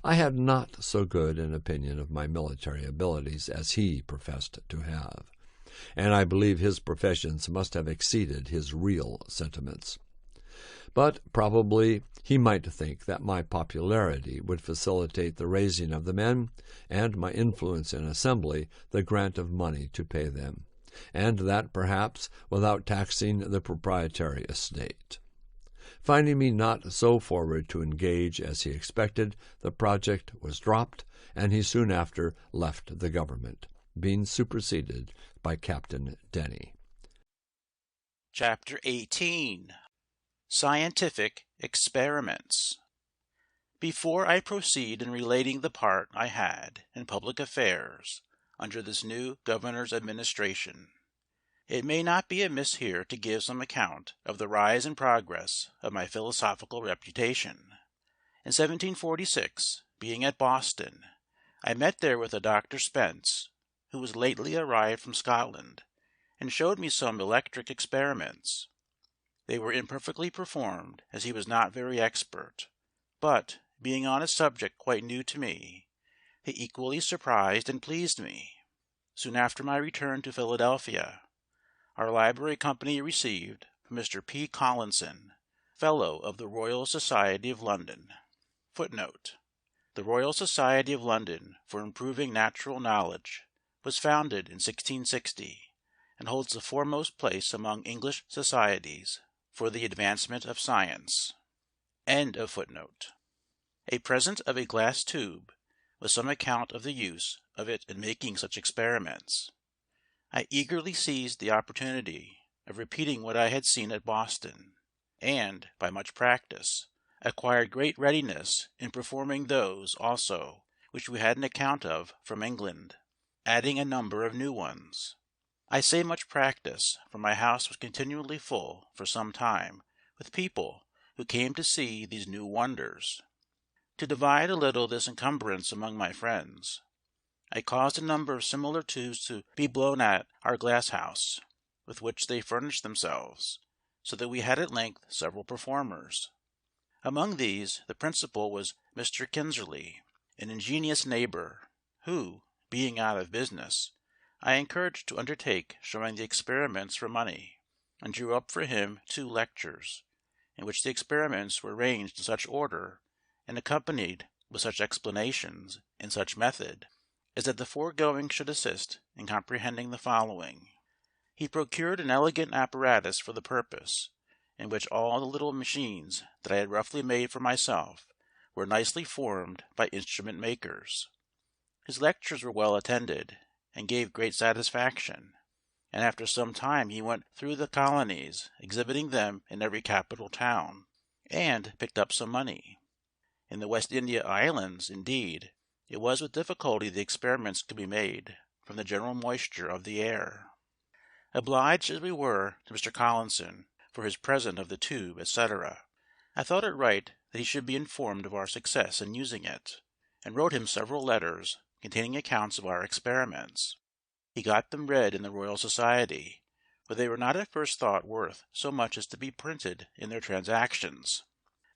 I had not so good an opinion of my military abilities as he professed to have, and I believe his professions must have exceeded his real sentiments. But probably he might think that my popularity would facilitate the raising of the men, and my influence in assembly the grant of money to pay them, and that perhaps without taxing the proprietary estate. Finding me not so forward to engage as he expected, the project was dropped, and he soon after left the government, being superseded by Captain Denny. Chapter 18. Scientific Experiments. Before I proceed in relating the part I had in public affairs under this new governor's administration, it may not be amiss here to give some account of the rise and progress of my philosophical reputation. In 1746, being at Boston, I met there with a Dr. Spence, who was lately arrived from Scotland, and showed me some electric experiments. They were imperfectly performed, as he was not very expert, but, being on a subject quite new to me, they equally surprised and pleased me. Soon after my return to Philadelphia, our library company received from Mr. P. Collinson, Fellow of the Royal Society of London. Footnote: The Royal Society of London for Improving Natural Knowledge was founded in 1660, and holds the foremost place among English societies for the advancement of science. End of footnote. A present of a glass tube was some account of the use of it in making such experiments. I eagerly seized the opportunity of repeating what I had seen at Boston, and, by much practice, acquired great readiness in performing those also which we had an account of from England, adding a number of new ones. I say much practice, for my house was continually full for some time with people who came to see these new wonders. To divide a little this encumbrance among my friends, I caused a number of similar tubes to be blown at our glass house, with which they furnished themselves, so that we had at length several performers. Among these the principal was Mr. Kinserly, an ingenious neighbour, who, being out of business, I encouraged to undertake showing the experiments for money, and drew up for him 2 lectures, in which the experiments were ranged in such order, and accompanied with such explanations in such method, is that the foregoing should assist in comprehending the following. He procured an elegant apparatus for the purpose, in which all the little machines that I had roughly made for myself were nicely formed by instrument makers. His lectures were well attended, and gave great satisfaction, and after some time he went through the colonies, exhibiting them in every capital town, and picked up some money. In the West India Islands, indeed, it was with difficulty the experiments could be made, from the general moisture of the air. Obliged as we were to Mr. Collinson for his present of the tube, etc., I thought it right that he should be informed of our success in using it, and wrote him several letters containing accounts of our experiments. He got them read in the Royal Society, where they were not at first thought worth so much as to be printed in their Transactions.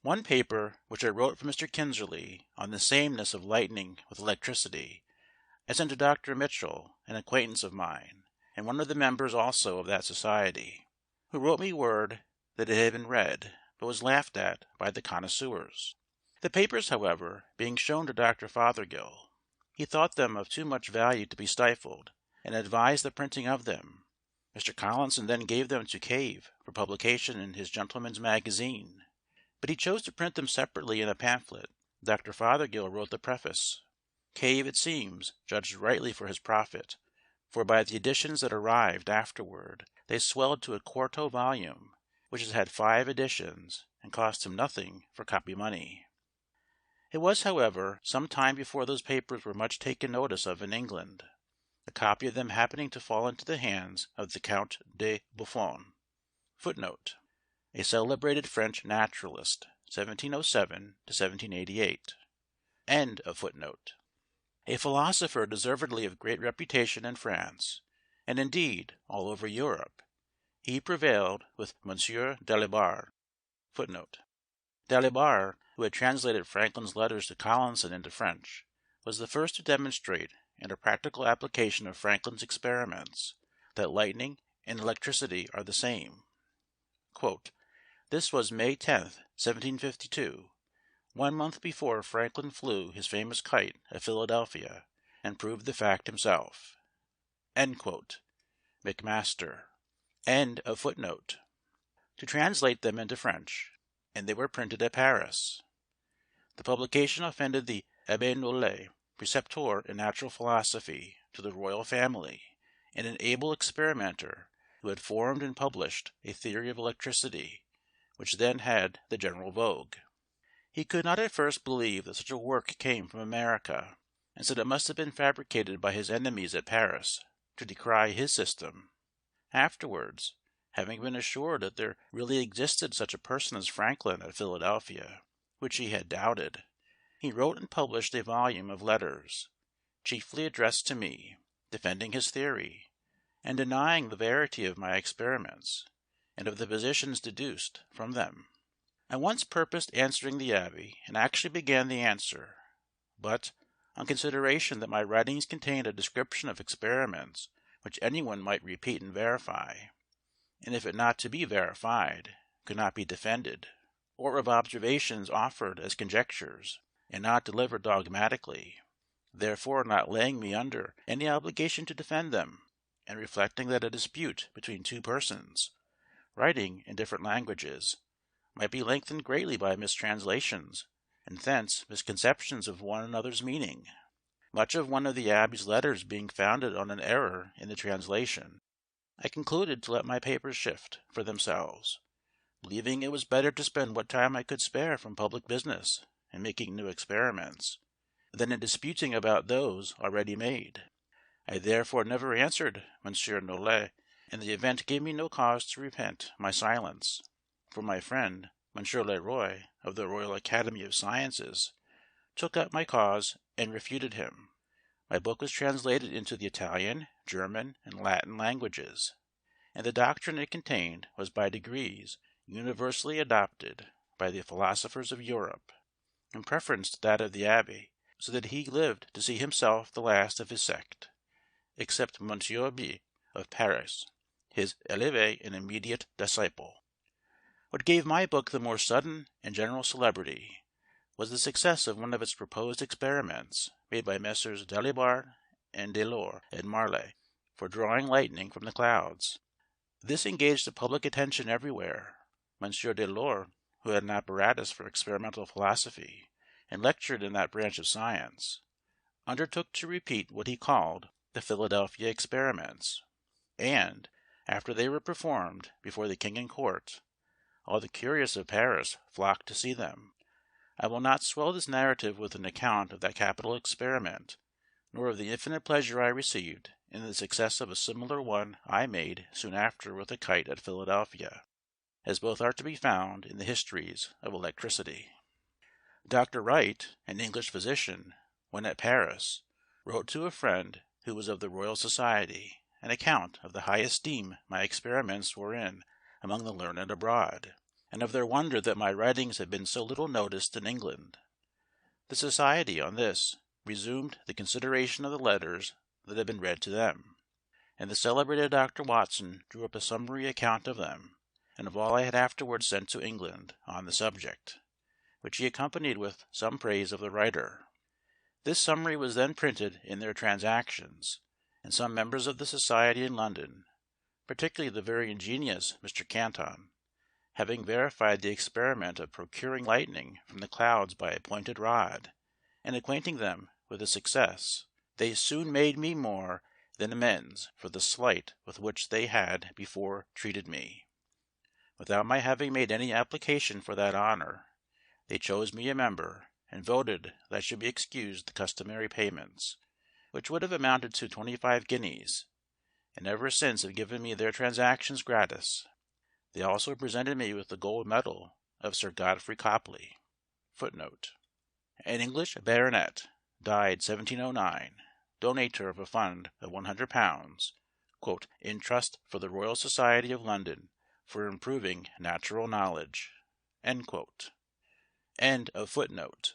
One paper which I wrote for Mr. Kinserly on the sameness of lightning with electricity, I sent to Dr. Mitchell, an acquaintance of mine, and one of the members also of that society, who wrote me word that it had been read, but was laughed at by the connoisseurs. The papers, however, being shown to Dr. Fothergill, he thought them of too much value to be stifled, and advised the printing of them. Mr. Collinson then gave them to Cave for publication in his Gentleman's Magazine, but he chose to print them separately in a pamphlet. Dr. Fothergill wrote the preface. Cave, it seems, judged rightly for his profit, for by the editions that arrived afterward they swelled to a quarto volume, which has had 5 editions, and cost him nothing for copy money. It was, however, some time before those papers were much taken notice of in England, a copy of them happening to fall into the hands of the Count de Buffon. Footnote: a celebrated French naturalist, 1707 to 1788. End of footnote. A philosopher deservedly of great reputation in France, and indeed all over Europe. He prevailed with Monsieur Dalibard. Footnote: Dalibard, who had translated Franklin's letters to Collinson into French, was the first to demonstrate in a practical application of Franklin's experiments that lightning and electricity are the same. Quote, "This was May 10th, 1752, 1 month before Franklin flew his famous kite at Philadelphia, and proved the fact himself." End quote. McMaster. End of footnote. To translate them into French, and they were printed at Paris. The publication offended the Abbé Nollet, preceptor in natural philosophy to the royal family, and an able experimenter who had formed and published a theory of electricity, which then had the general vogue. He could not at first believe that such a work came from America, and said it must have been fabricated by his enemies at Paris to decry his system. Afterwards, having been assured that there really existed such a person as Franklin at Philadelphia, which he had doubted, he wrote and published a volume of letters, chiefly addressed to me, defending his theory, and denying the verity of my experiments, and of the positions deduced from them. I once purposed answering the Abbé, and actually began the answer, but, on consideration that my writings contained a description of experiments which anyone might repeat and verify, and if it not to be verified, could not be defended, or of observations offered as conjectures, and not delivered dogmatically, therefore not laying me under any obligation to defend them, and reflecting that a dispute between two persons, writing in different languages, might be lengthened greatly by mistranslations, and thence misconceptions of one another's meaning, much of one of the Abbé's letters being founded on an error in the translation, I concluded to let my papers shift for themselves, believing it was better to spend what time I could spare from public business in making new experiments, than in disputing about those already made. I therefore never answered Monsieur Nollet, and the event gave me no cause to repent my silence, for my friend Monsieur Leroy, of the Royal Academy of Sciences, took up my cause and refuted him. My book was translated into the Italian, German, and Latin languages, and the doctrine it contained was by degrees universally adopted by the philosophers of Europe, in preference to that of the Abbé, so that he lived to see himself the last of his sect, except Monsieur B. of Paris, his élevé and immediate disciple. What gave my book the more sudden and general celebrity was the success of one of its proposed experiments made by Messrs. Dalibard and Delort and Marly for drawing lightning from the clouds. This engaged the public attention everywhere. Monsieur Delort, who had an apparatus for experimental philosophy, and lectured in that branch of science, undertook to repeat what he called the Philadelphia experiments, and, after they were performed before the king and court, all the curious of Paris flocked to see them. I will not swell this narrative with an account of that capital experiment, nor of the infinite pleasure I received in the success of a similar one I made soon after with a kite at Philadelphia, as both are to be found in the histories of electricity. Dr. Wright, an English physician, when at Paris, wrote to a friend who was of the Royal Society an account of the high esteem my experiments were in among the learned abroad, and of their wonder that my writings had been so little noticed in England. The Society, on this, resumed the consideration of the letters that had been read to them, and the celebrated Dr. Watson drew up a summary account of them, and of all I had afterwards sent to England on the subject, which he accompanied with some praise of the writer. This summary was then printed in their Transactions, and some members of the Society in London, particularly the very ingenious Mr. Canton, having verified the experiment of procuring lightning from the clouds by a pointed rod, and acquainting them with the success, they soon made me more than amends for the slight with which they had before treated me. Without my having made any application for that honour, they chose me a member, and voted that I should be excused the customary payments, which would have amounted to 25 guineas, and ever since have given me their Transactions gratis. They also presented me with the gold medal of Sir Godfrey Copley. Footnote. An English baronet, died 1709, donator of a fund of £100, in trust for the Royal Society of London for improving natural knowledge. End of footnote.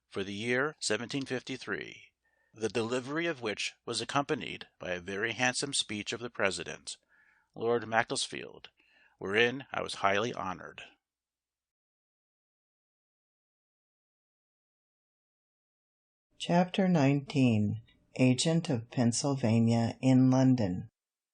For the year 1753, the delivery of which was accompanied by a very handsome speech of the President, Lord Macclesfield, wherein I was highly honoured. Chapter 19. Agent of Pennsylvania in London.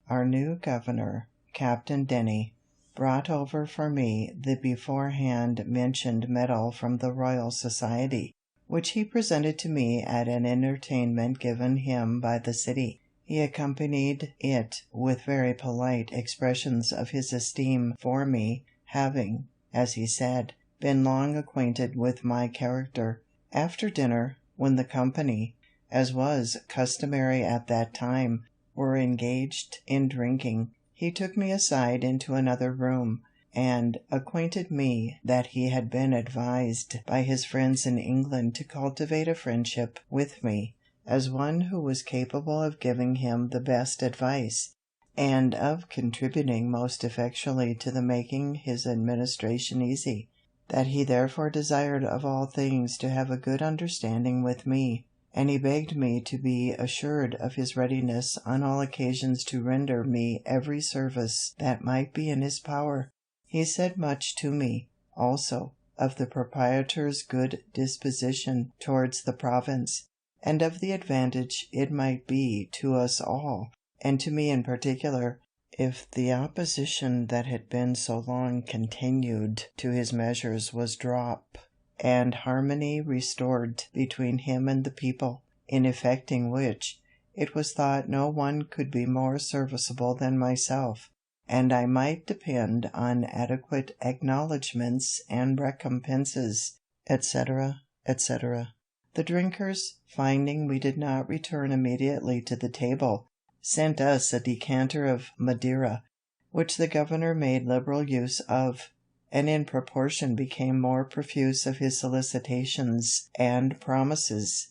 Our new governor, Captain Denny, brought over for me the beforehand mentioned medal from the Royal Society, which he presented to me at an entertainment given him by the city. He accompanied it with very polite expressions of his esteem for me, having, as he said, been long acquainted with my character. After dinner, when the company, as was customary at that time, were engaged in drinking, he took me aside into another room, and acquainted me that he had been advised by his friends in England to cultivate a friendship with me, as one who was capable of giving him the best advice, and of contributing most effectually to the making his administration easy; that he therefore desired of all things to have a good understanding with me, and he begged me to be assured of his readiness on all occasions to render me every service that might be in his power. He said much to me, also, of the proprietor's good disposition towards the province, and of the advantage it might be to us all, and to me in particular, if the opposition that had been so long continued to his measures was dropped, and harmony restored between him and the people, in effecting which, it was thought no one could be more serviceable than myself, and I might depend on adequate acknowledgments and recompenses, etc., etc. The drinkers, finding we did not return immediately to the table, sent us a decanter of Madeira, which the governor made liberal use of, and in proportion became more profuse of his solicitations and promises.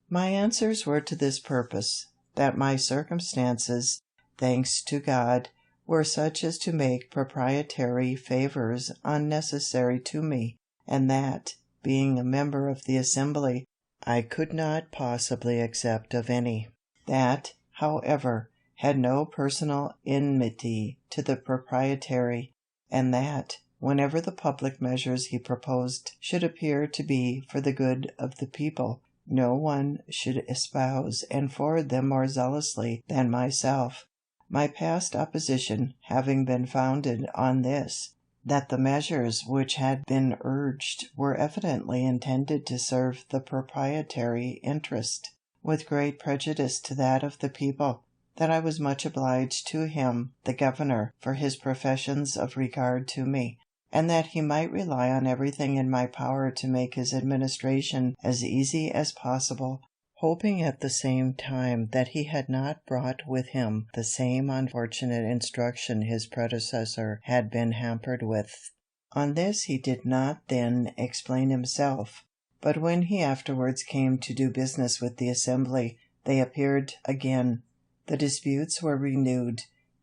My answers were to this purpose, that my circumstances, thanks to God, were such as to make proprietary favours unnecessary to me, and that, being a member of the Assembly, I could not possibly accept of any; that, however, had no personal enmity to the proprietary, and that, whenever the public measures he proposed should appear to be for the good of the people, no one should espouse and forward them more zealously than myself, my past opposition having been founded on this, that the measures which had been urged were evidently intended to serve the proprietary interest, with great prejudice to that of the people, that I was much obliged to him, the governor, for his professions of regard to me, and that he might rely on everything in my power to make his administration as easy as possible, hoping at the same time that he had not brought with him the same unfortunate instruction his predecessor had been hampered with. On this he did not then explain himself, but when he afterwards came to do business with the Assembly, they appeared again. The disputes were renewed,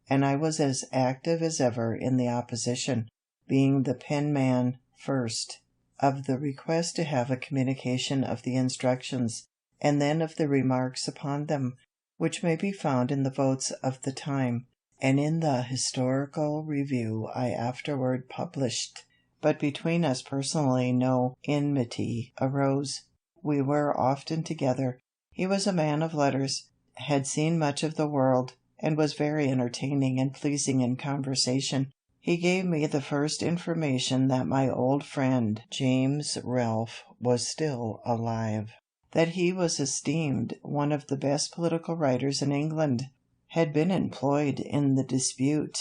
and I was as active as ever in the opposition, being the penman first of the request to have a communication of the instructions, and then of the remarks upon them, which may be found in the votes of the time, and in the historical review I afterward published. But between us personally no enmity arose. We were often together. He was a man of letters, had seen much of the world, and was very entertaining and pleasing in conversation. He gave me the first information that my old friend James Ralph was still alive, that he was esteemed one of the best political writers in England, had been employed in the dispute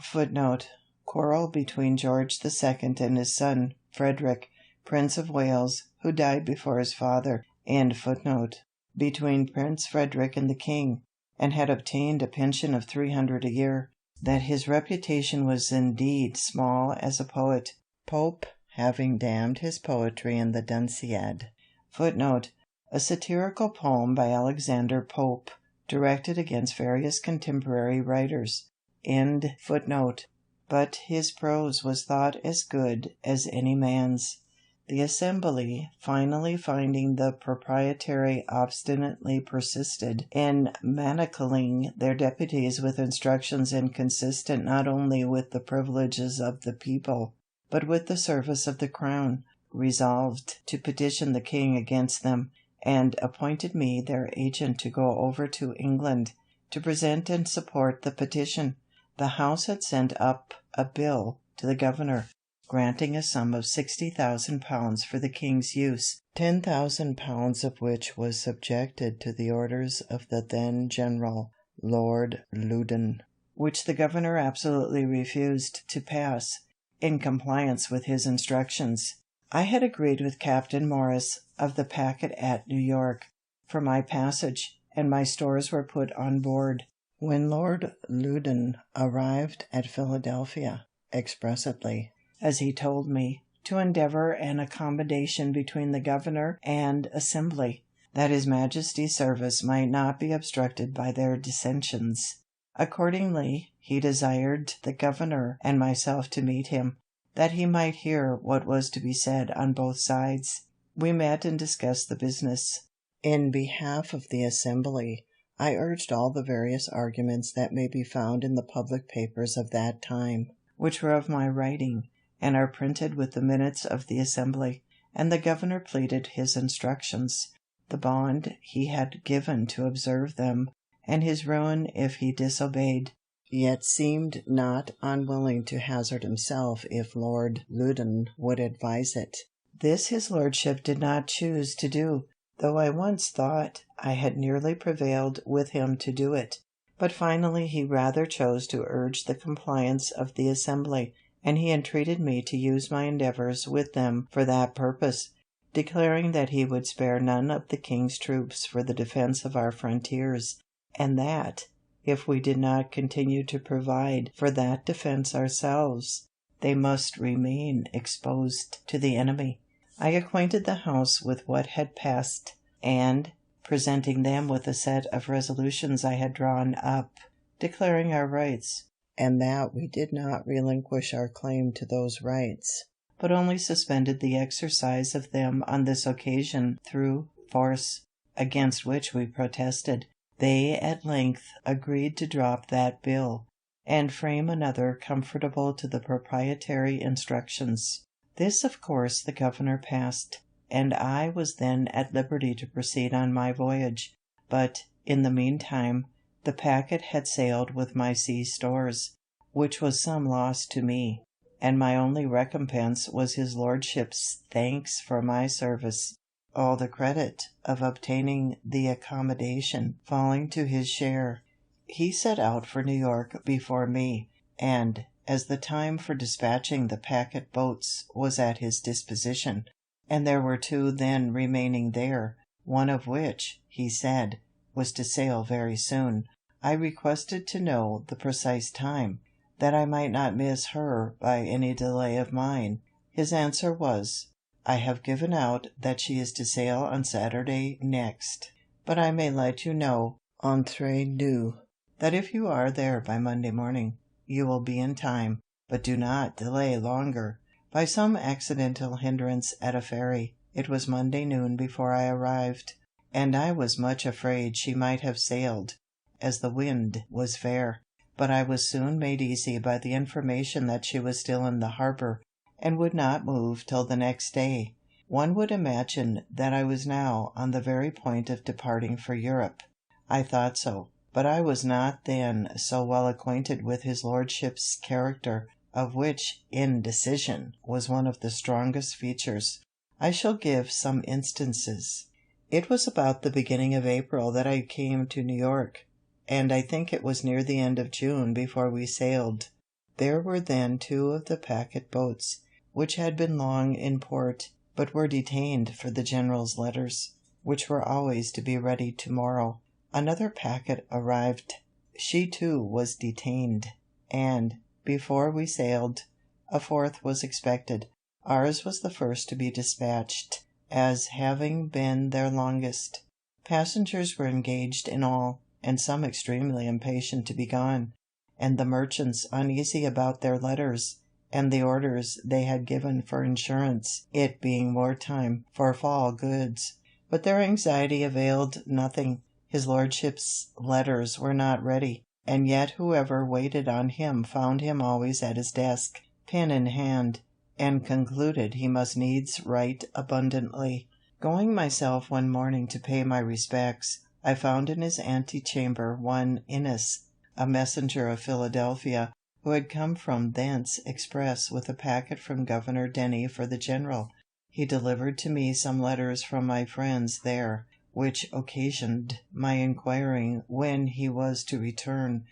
Footnote, quarrel between George II and his son Frederick, Prince of Wales, who died before his father, and Footnote, between Prince Frederick and the King, and had obtained a pension of 300 a year, that his reputation was indeed small as a poet, Pope having damned his poetry in the Dunciad. Footnote, a satirical poem by Alexander Pope, directed against various contemporary writers. End footnote. But his prose was thought as good as any man's. The Assembly, finally finding the proprietary obstinately persisted in manacling their deputies with instructions inconsistent not only with the privileges of the people, but with the service of the crown, resolved to petition the king against them, and appointed me their agent to go over to England, to present and support the petition. The House had sent up a bill to the governor, granting a sum of £60,000 for the king's use, £10,000 of which was subjected to the orders of the then General, Lord Loudon, which the governor absolutely refused to pass, in compliance with his instructions. I had agreed with Captain Morris, of the packet at New York, for my passage, and my stores were put on board. When Lord Loudon arrived at Philadelphia, expressly, as he told me, to endeavour an accommodation between the governor and Assembly, that his Majesty's service might not be obstructed by their dissensions. Accordingly, he desired the governor and myself to meet him, that he might hear what was to be said on both sides. We met and discussed the business. In behalf of the Assembly, I urged all the various arguments that may be found in the public papers of that time, which were of my writing, and are printed with the minutes of the Assembly, and the governor pleaded his instructions, the bond he had given to observe them, and his ruin if he disobeyed, yet seemed not unwilling to hazard himself if Lord Loudon would advise it. This his lordship did not choose to do, though I once thought I had nearly prevailed with him to do it, but finally he rather chose to urge the compliance of the Assembly, and he entreated me to use my endeavours with them for that purpose, declaring that he would spare none of the king's troops for the defence of our frontiers, and that, if we did not continue to provide for that defence ourselves, they must remain exposed to the enemy. I acquainted the House with what had passed, and, presenting them with a set of resolutions I had drawn up, declaring our rights, and that we did not relinquish our claim to those rights, but only suspended the exercise of them on this occasion through force, against which we protested, they at length agreed to drop that bill, and frame another comfortable to the proprietary instructions. This of course the governor passed. and I was then at liberty to proceed on my voyage. But, in the meantime, the packet had sailed with my sea stores, which was some loss to me, and my only recompense was his lordship's thanks for my service, all the credit of obtaining the accommodation falling to his share. He set out for New York before me, and, as the time for dispatching the packet boats was at his disposition, and there were 2 then remaining there, one of which, he said, was to sail very soon, I requested to know the precise time, that I might not miss her by any delay of mine. His answer was, "I have given out that she is to sail on Saturday next, but I may let you know, entre nous, that if you are there by Monday morning, you will be in time, but do not delay longer." By some accidental hindrance at a ferry, it was Monday noon before I arrived, and I was much afraid she might have sailed, as the wind was fair. But I was soon made easy by the information that she was still in the harbor, and would not move till the next day. One would imagine that I was now on the very point of departing for Europe. I thought so, but I was not then so well acquainted with his lordship's character, of which indecision was one of the strongest features. I shall give some instances. It was about the beginning of April that I came to New York, and I think it was near the end of June before we sailed. There were then 2 of the packet boats, which had been long in port, but were detained for the general's letters, which were always to be ready tomorrow. Another packet arrived. She too was detained, and, before we sailed, a 4th was expected. Ours was the first to be dispatched, as having been their longest. Passengers were engaged in all, and some extremely impatient to be gone, and the merchants uneasy about their letters, and the orders they had given for insurance, it being war time, for fall goods. But their anxiety availed nothing. His lordship's letters were not ready, and yet whoever waited on him found him always at his desk, pen in hand, and concluded he must needs write abundantly. Going myself one morning to pay my respects, I found in his antechamber one Innes, a messenger of Philadelphia, who had come from thence express with a packet from Governor Denny for the general. He delivered to me some letters from my friends there, which occasioned my inquiring when he was to return,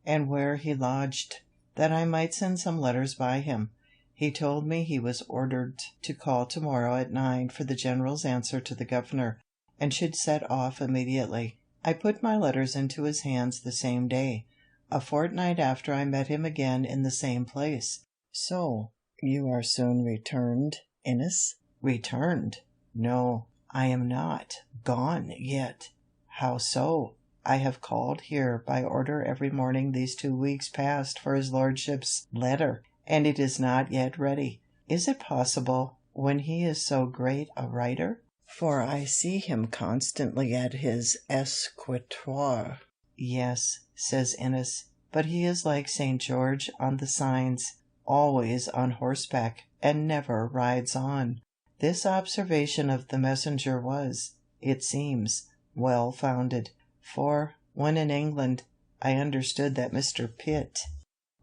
and where he lodged, that I might send some letters by him. He told me he was ordered to call tomorrow at 9 for the general's answer to the governor, and should set off immediately. I put my letters into his hands the same day. A fortnight after I met him again in the same place. "So, you are soon returned, Innes?" "Returned? No, I am not gone yet." "How so?" "I have called here by order every morning these 2 weeks past for his lordship's letter, and it is not yet ready." "Is it possible, when he is so great a writer? For I see him constantly at his escritoire." "Yes," says Innes, "but he is like St. George on the signs, always on horseback, and never rides on." This observation of the messenger was, it seems, well founded, for, when in England, I understood that Mr. Pitt,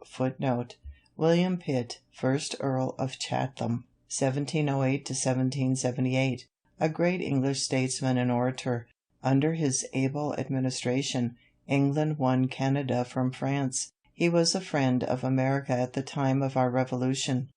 Footnote, William Pitt, 1st Earl of Chatham, 1708 to 1778, a great English statesman and orator. Under his able administration, England won Canada from France. He was a friend of America at the time of our Revolution.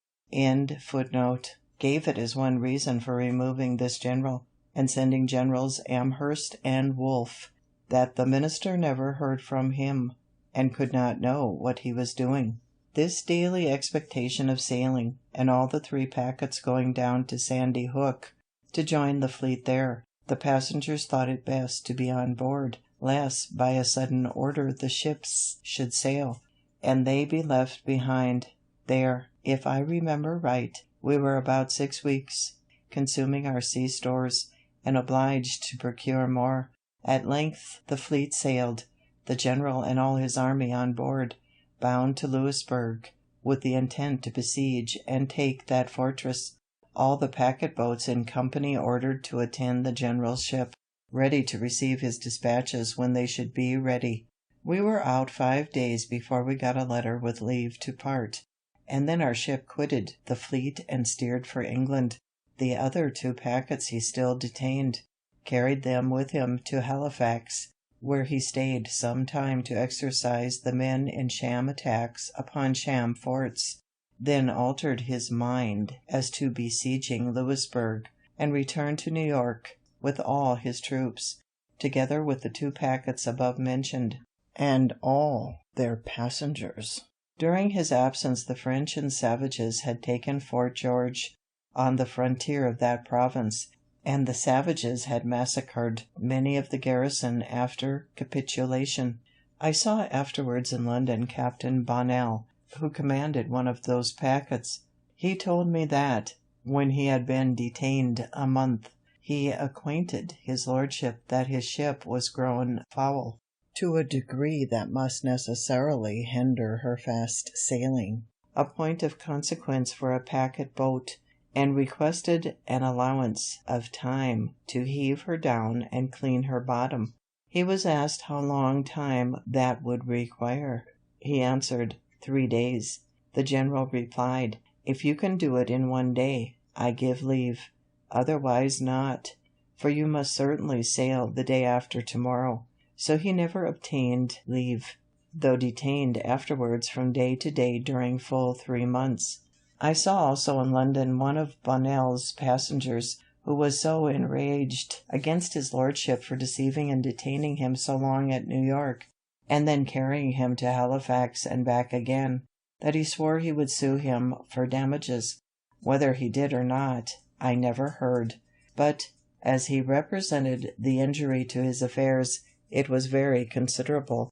Footnote. Gave it as one reason for removing this general, and sending Generals Amherst and Wolfe, that the minister never heard from him, and could not know what he was doing. This daily expectation of sailing, and all the 3 packets going down to Sandy Hook, to join the fleet there, the passengers thought it best to be on board, lest by a sudden order the ships should sail, and they be left behind. There, if I remember right, we were about 6 weeks, consuming our sea stores, and obliged to procure more. At length the fleet sailed, the general and all his army on board, bound to Louisburg, with the intent to besiege and take that fortress. all the packet-boats in company ordered to attend the general's ship, ready to receive his dispatches when they should be ready. We were out 5 days before we got a letter with leave to part, and then our ship quitted the fleet and steered for England. The other 2 packets he still detained, carried them with him to Halifax, where he stayed some time to exercise the men in sham attacks upon sham forts, then altered his mind as to besieging Louisburg, and returned to New York with all his troops, together with the 2 packets above mentioned, and all their passengers. During his absence the French and savages had taken Fort George, on the frontier of that province, and the savages had massacred many of the garrison after capitulation. I saw afterwards in London Captain Bonnell, who commanded one of those packets. He told me that, when he had been detained a month, he acquainted his lordship that his ship was grown foul, to a degree that must necessarily hinder her fast sailing, a point of consequence for a packet boat, and requested an allowance of time to heave her down and clean her bottom. He was asked how long time that would require. He answered, 3 days. The general replied, "If you can do it in 1 day, I give leave, otherwise not, for you must certainly sail the day after tomorrow." So he never obtained leave, though detained afterwards from day to day during full 3 months. I saw also in London one of Bonnell's passengers, who was so enraged against his lordship for deceiving and detaining him so long at New York, and then carrying him to Halifax and back again, that he swore he would sue him for damages. Whether he did or not, I never heard, but, as he represented the injury to his affairs, it was very considerable.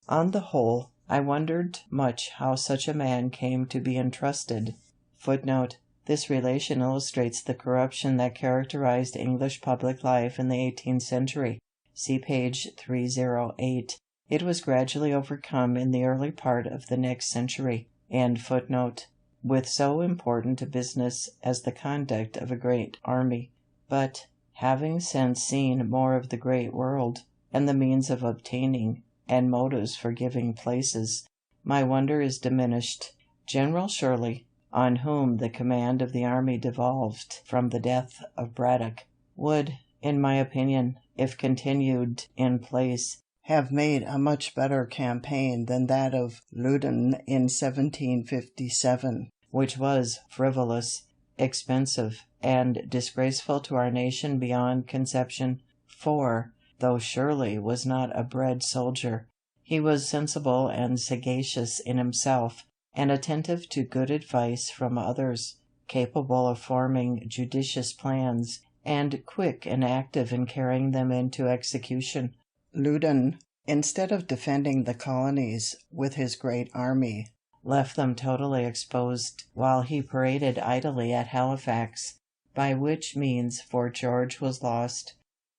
On the whole, I wondered much how such a man came to be entrusted. Footnote: This relation illustrates the corruption that characterized English public life in the 18th century. See page 308. It was gradually overcome in the early part of the next century. With so important a business as the conduct of a great army. But, having since seen more of the great world, and the means of obtaining, and motives for giving places, my wonder is diminished. General Shirley, on whom the command of the army devolved from the death of Braddock, would, in my opinion, if continued in place, have made a much better campaign than that of Loudon in 1757, which was frivolous, expensive, and disgraceful to our nation beyond conception. For, though Shirley was not a bred soldier, he was sensible and sagacious in himself, and attentive to good advice from others, capable of forming judicious plans, and quick and active in carrying them into execution. Loudon, instead of defending the colonies with his great army, left them totally exposed while he paraded idly at Halifax, by which means Fort George was lost.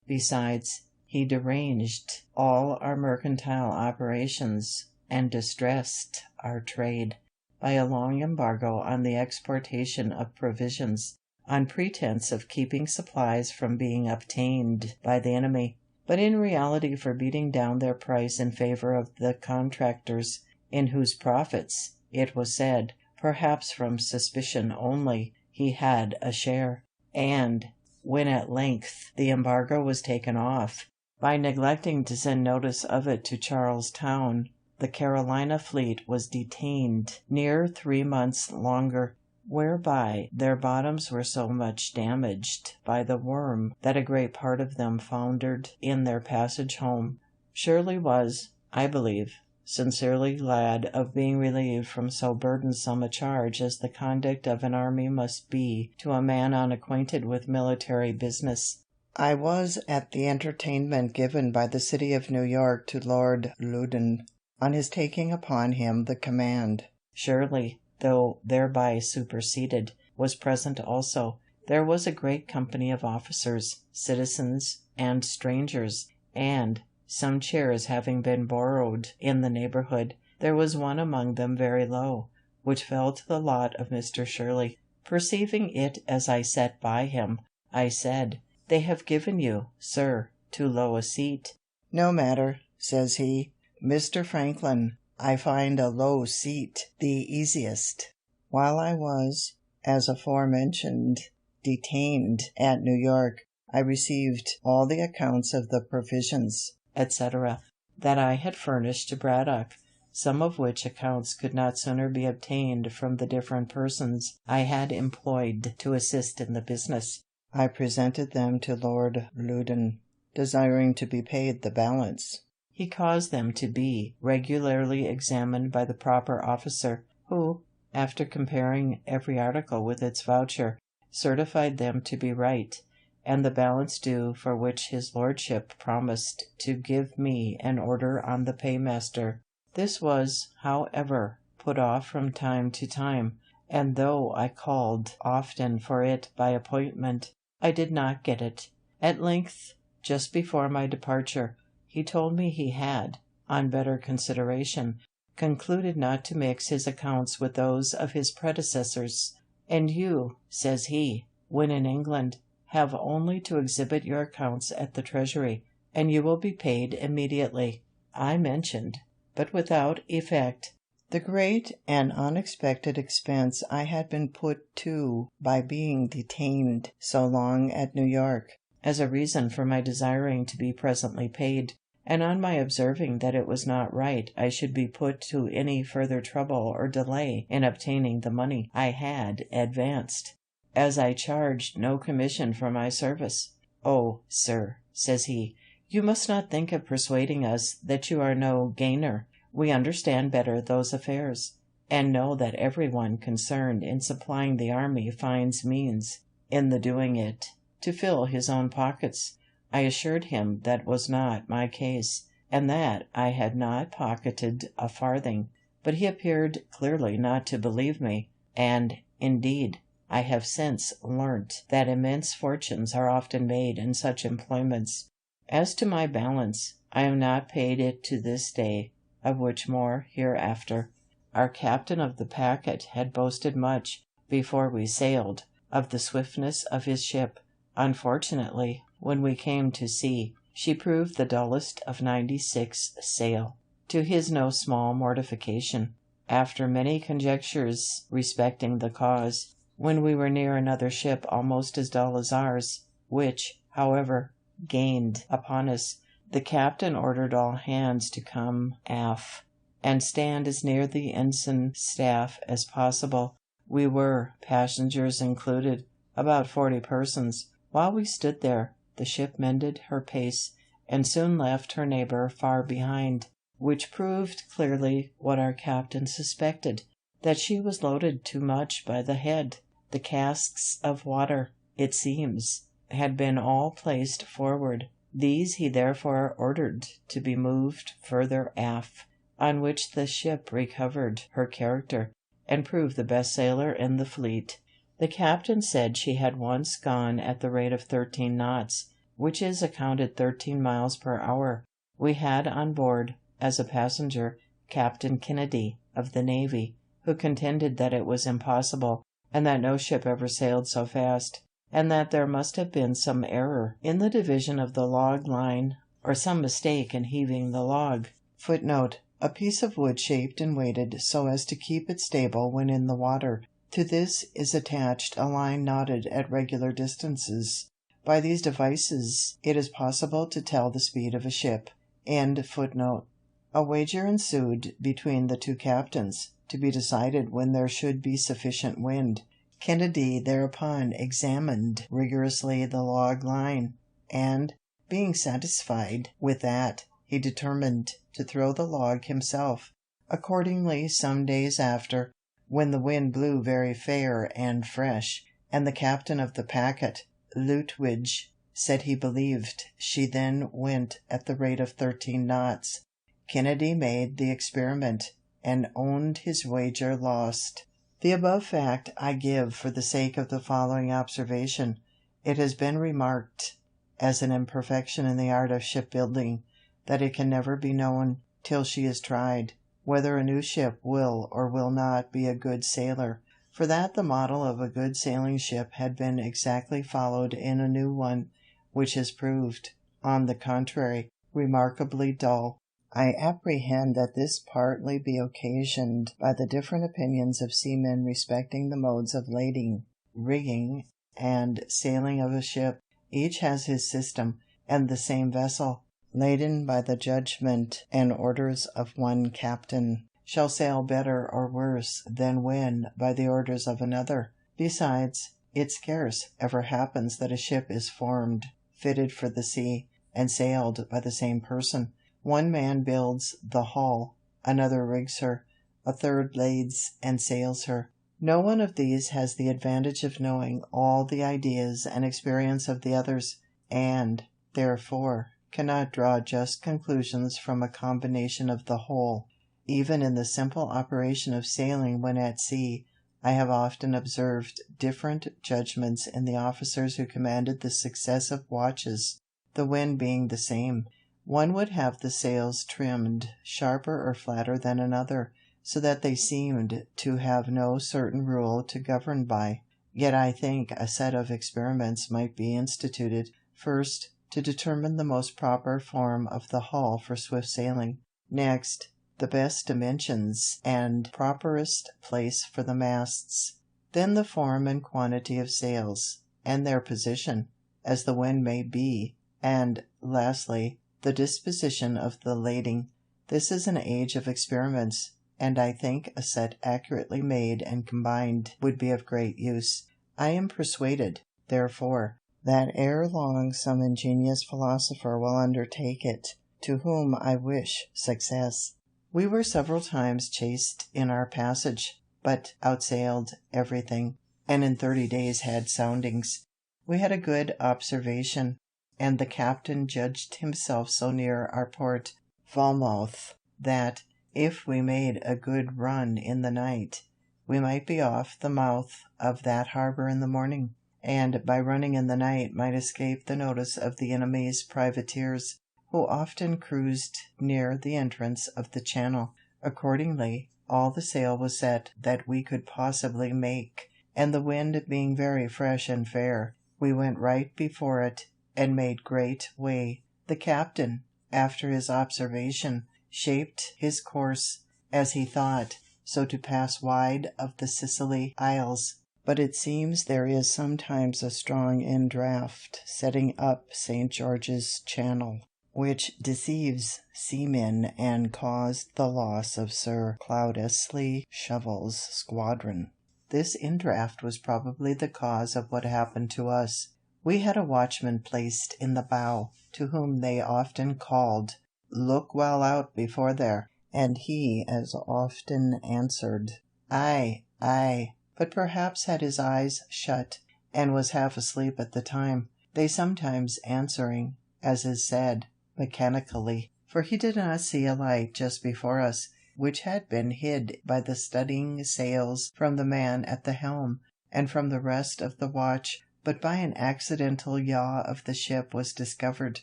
Besides, he deranged all our mercantile operations, and distressed our trade, by a long embargo on the exportation of provisions, on pretence of keeping supplies from being obtained by the enemy, but in reality for beating down their price in favor of the contractors, in whose profits, it was said, perhaps from suspicion only, he had a share. And, when at length the embargo was taken off, by neglecting to send notice of it to Charlestown, the Carolina fleet was detained near 3 months longer, whereby their bottoms were so much damaged by the worm that a great part of them foundered in their passage home. Shirley was, I believe, sincerely glad of being relieved from so burdensome a charge as the conduct of an army must be to a man unacquainted with military business. I was at the entertainment given by the city of New York to Lord Loudon, on his taking upon him the command. Shirley, though thereby superseded, was present also. There was a great company of officers, citizens, and strangers, and, some chairs having been borrowed in the neighborhood, there was one among them very low, which fell to the lot of Mr. Shirley. Perceiving it as I sat by him, I said, "They have given you, sir, too low a seat." "No matter," says he, "Mr. Franklin, I find a low seat the easiest." While I was, as aforementioned, detained at New York, I received all the accounts of the provisions, etc., that I had furnished to Braddock, some of which accounts could not sooner be obtained from the different persons I had employed to assist in the business. I presented them to Lord Loudon, desiring to be paid the balance. He caused them to be regularly examined by the proper officer, who, after comparing every article with its voucher, certified them to be right, and the balance due, for which his lordship promised to give me an order on the paymaster. This was, however, put off from time to time, and though I called often for it by appointment, I did not get it. At length, just before my departure, he told me he had, on better consideration, concluded not to mix his accounts with those of his predecessors. "And you," says he, "when in England, have only to exhibit your accounts at the Treasury, and you will be paid immediately." I mentioned, but without effect, the great and unexpected expense I had been put to by being detained so long at New York, as a reason for my desiring to be presently paid, and on my observing that it was not right I should be put to any further trouble or delay in obtaining the money I had advanced, as I charged no commission for my service. "Oh, sir," says he, "you must not think of persuading us that you are no gainer. We understand better those affairs, and know that every one concerned in supplying the army finds means, in the doing it, to fill his own pockets." I assured him that was not my case, and that I had not pocketed a farthing, but he appeared clearly not to believe me, and, indeed, I have since learnt that immense fortunes are often made in such employments. As to my balance, I have not paid it to this day, of which more hereafter. Our captain of the packet had boasted much, before we sailed, of the swiftness of his ship. Unfortunately, when we came to sea, she proved the dullest of 96 sail, to his no small mortification. After many conjectures respecting the cause, when we were near another ship almost as dull as ours, which, however, gained upon us, the captain ordered all hands to come aft, and stand as near the ensign staff as possible. We were, passengers included, about 40 persons. While we stood there, the ship mended her pace, and soon left her neighbor far behind, which proved clearly what our captain suspected, that she was loaded too much by the head. The casks of water, it seems, had been all placed forward. These he therefore ordered to be moved further aft, on which the ship recovered her character, and proved the best sailor in the fleet. The captain said she had once gone at the rate of 13 knots, which is accounted 13 miles per hour. We had on board, as a passenger, Captain Kennedy, of the Navy, who contended that it was impossible, and that no ship ever sailed so fast, and that there must have been some error in the division of the log line, or some mistake in heaving the log. Footnote: a piece of wood shaped and weighted so as to keep it stable when in the water. To this is attached a line knotted at regular distances. By these devices it is possible to tell the speed of a ship. End footnote. A wager ensued between the two captains, to be decided when there should be sufficient wind. Kennedy thereupon examined rigorously the log line, and, being satisfied with that, he determined to throw the log himself. Accordingly, some days after, when the wind blew very fair and fresh, and the captain of the packet, Lutwidge, said he believed she then went at the rate of 13 knots, Kennedy made the experiment, and owned his wager lost. The above fact I give for the sake of the following observation. It has been remarked, as an imperfection in the art of shipbuilding, that it can never be known, till she is tried, whether a new ship will or will not be a good sailor. For that the model of a good sailing ship had been exactly followed in a new one, which has proved, on the contrary, remarkably dull. I apprehend that this partly be occasioned by the different opinions of seamen respecting the modes of lading, rigging, and sailing of a ship. Each has his system, and the same vessel, laden by the judgment and orders of one captain, shall sail better or worse than when by the orders of another. Besides, it scarce ever happens that a ship is formed, fitted for the sea, and sailed by the same person. One man builds the hull, another rigs her, a third lades and sails her. No one of these has the advantage of knowing all the ideas and experience of the others, and, therefore, cannot draw just conclusions from a combination of the whole. Even in the simple operation of sailing when at sea, I have often observed different judgments in the officers who commanded the successive watches, the wind being the same. One would have the sails trimmed sharper or flatter than another, so that they seemed to have no certain rule to govern by. Yet I think a set of experiments might be instituted, first, to determine the most proper form of the hull for swift sailing; next, the best dimensions and properest place for the masts; then the form and quantity of sails, and their position, as the wind may be; and, lastly, the disposition of the lading. This is an age of experiments, and I think a set accurately made and combined would be of great use. I am persuaded, therefore, that ere long some ingenious philosopher will undertake it, to whom I wish success. We were several times chased in our passage, but outsailed everything, and in 30 days had soundings. We had a good observation, and the captain judged himself so near our port, Falmouth, that, if we made a good run in the night, we might be off the mouth of that harbour in the morning, and by running in the night might escape the notice of the enemy's privateers, who often cruised near the entrance of the channel. Accordingly, all the sail was set that we could possibly make, and the wind being very fresh and fair, we went right before it, and made great way. The captain, after his observation, shaped his course, as he thought, so to pass wide of the Scilly Isles; but it seems there is sometimes a strong indraft setting up St. George's Channel, which deceives seamen and caused the loss of Sir Cloudesley Shovel's squadron. This indraft was probably the cause of what happened to us. We had a watchman placed in the bow, to whom they often called, "Look well out before there," and he as often answered, "Aye, aye," but perhaps had his eyes shut, and was half asleep at the time, they sometimes answering, as is said, mechanically, for he did not see a light just before us, which had been hid by the studding sails from the man at the helm, and from the rest of the watch, but by an accidental yaw of the ship was discovered,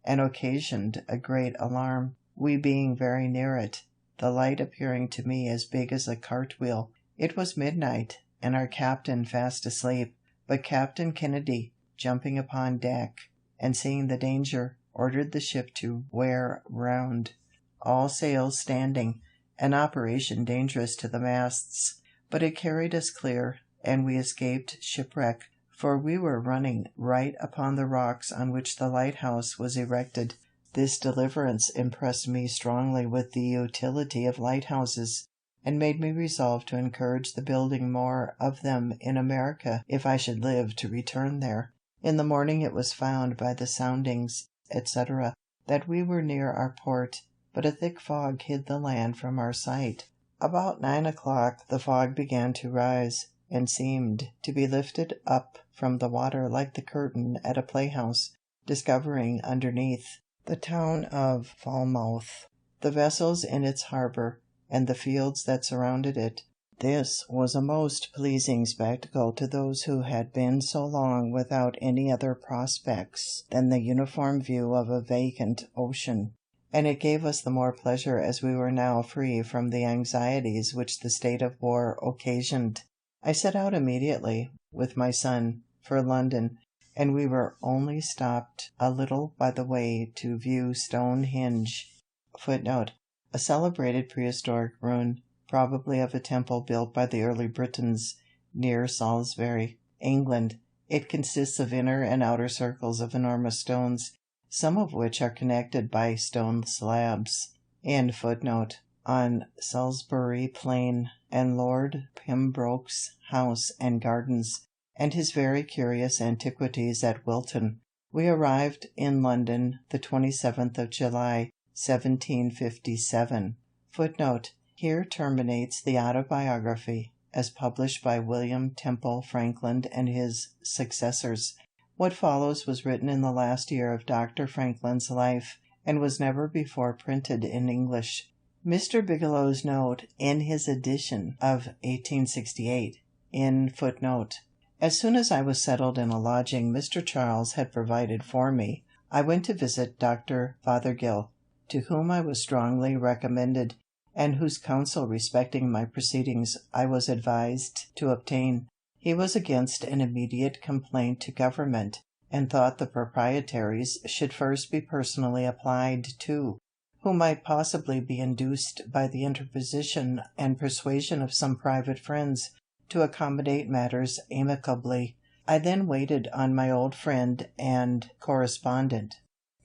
and occasioned a great alarm, we being very near it, the light appearing to me as big as a cart-wheel. It was midnight, and our captain fast asleep, but Captain Kennedy, jumping upon deck, and seeing the danger, ordered the ship to wear round, all sails standing, an operation dangerous to the masts, but it carried us clear, and we escaped shipwreck, for we were running right upon the rocks on which the lighthouse was erected. This deliverance impressed me strongly with the utility of lighthouses, and made me resolve to encourage the building more of them in America if I should live to return there. In the morning it was found by the soundings, etc., that we were near our port, but a thick fog hid the land from our sight. About 9 o'clock the fog began to rise, and seemed to be lifted up from the water like the curtain at a playhouse, discovering underneath the town of Falmouth, the vessels in its harbour, and the fields that surrounded it. This was a most pleasing spectacle to those who had been so long without any other prospects than the uniform view of a vacant ocean, and it gave us the more pleasure as we were now free from the anxieties which the state of war occasioned. I set out immediately, with my son, for London, and we were only stopped a little by the way to view Stonehenge. Footnote: a celebrated prehistoric ruin, probably of a temple built by the early Britons near Salisbury, England. It consists of inner and outer circles of enormous stones, some of which are connected by stone slabs. End footnote. On Salisbury Plain, and Lord Pembroke's house and gardens, and his very curious antiquities at Wilton. We arrived in London the 27th of July, 1757. Footnote: here terminates the Autobiography, as published by William Temple Franklin and his successors. What follows was written in the last year of Dr. Franklin's life, and was never before printed in English. Mr. Bigelow's note in his edition of 1868. In footnote: as soon as I was settled in a lodging Mr. Charles had provided for me, I went to visit Dr. Fothergill, to whom I was strongly recommended, and whose counsel respecting my proceedings I was advised to obtain. He was against an immediate complaint to government, and thought the proprietaries should first be personally applied to, who might possibly be induced by the interposition and persuasion of some private friends to accommodate matters amicably. I then waited on my old friend and correspondent,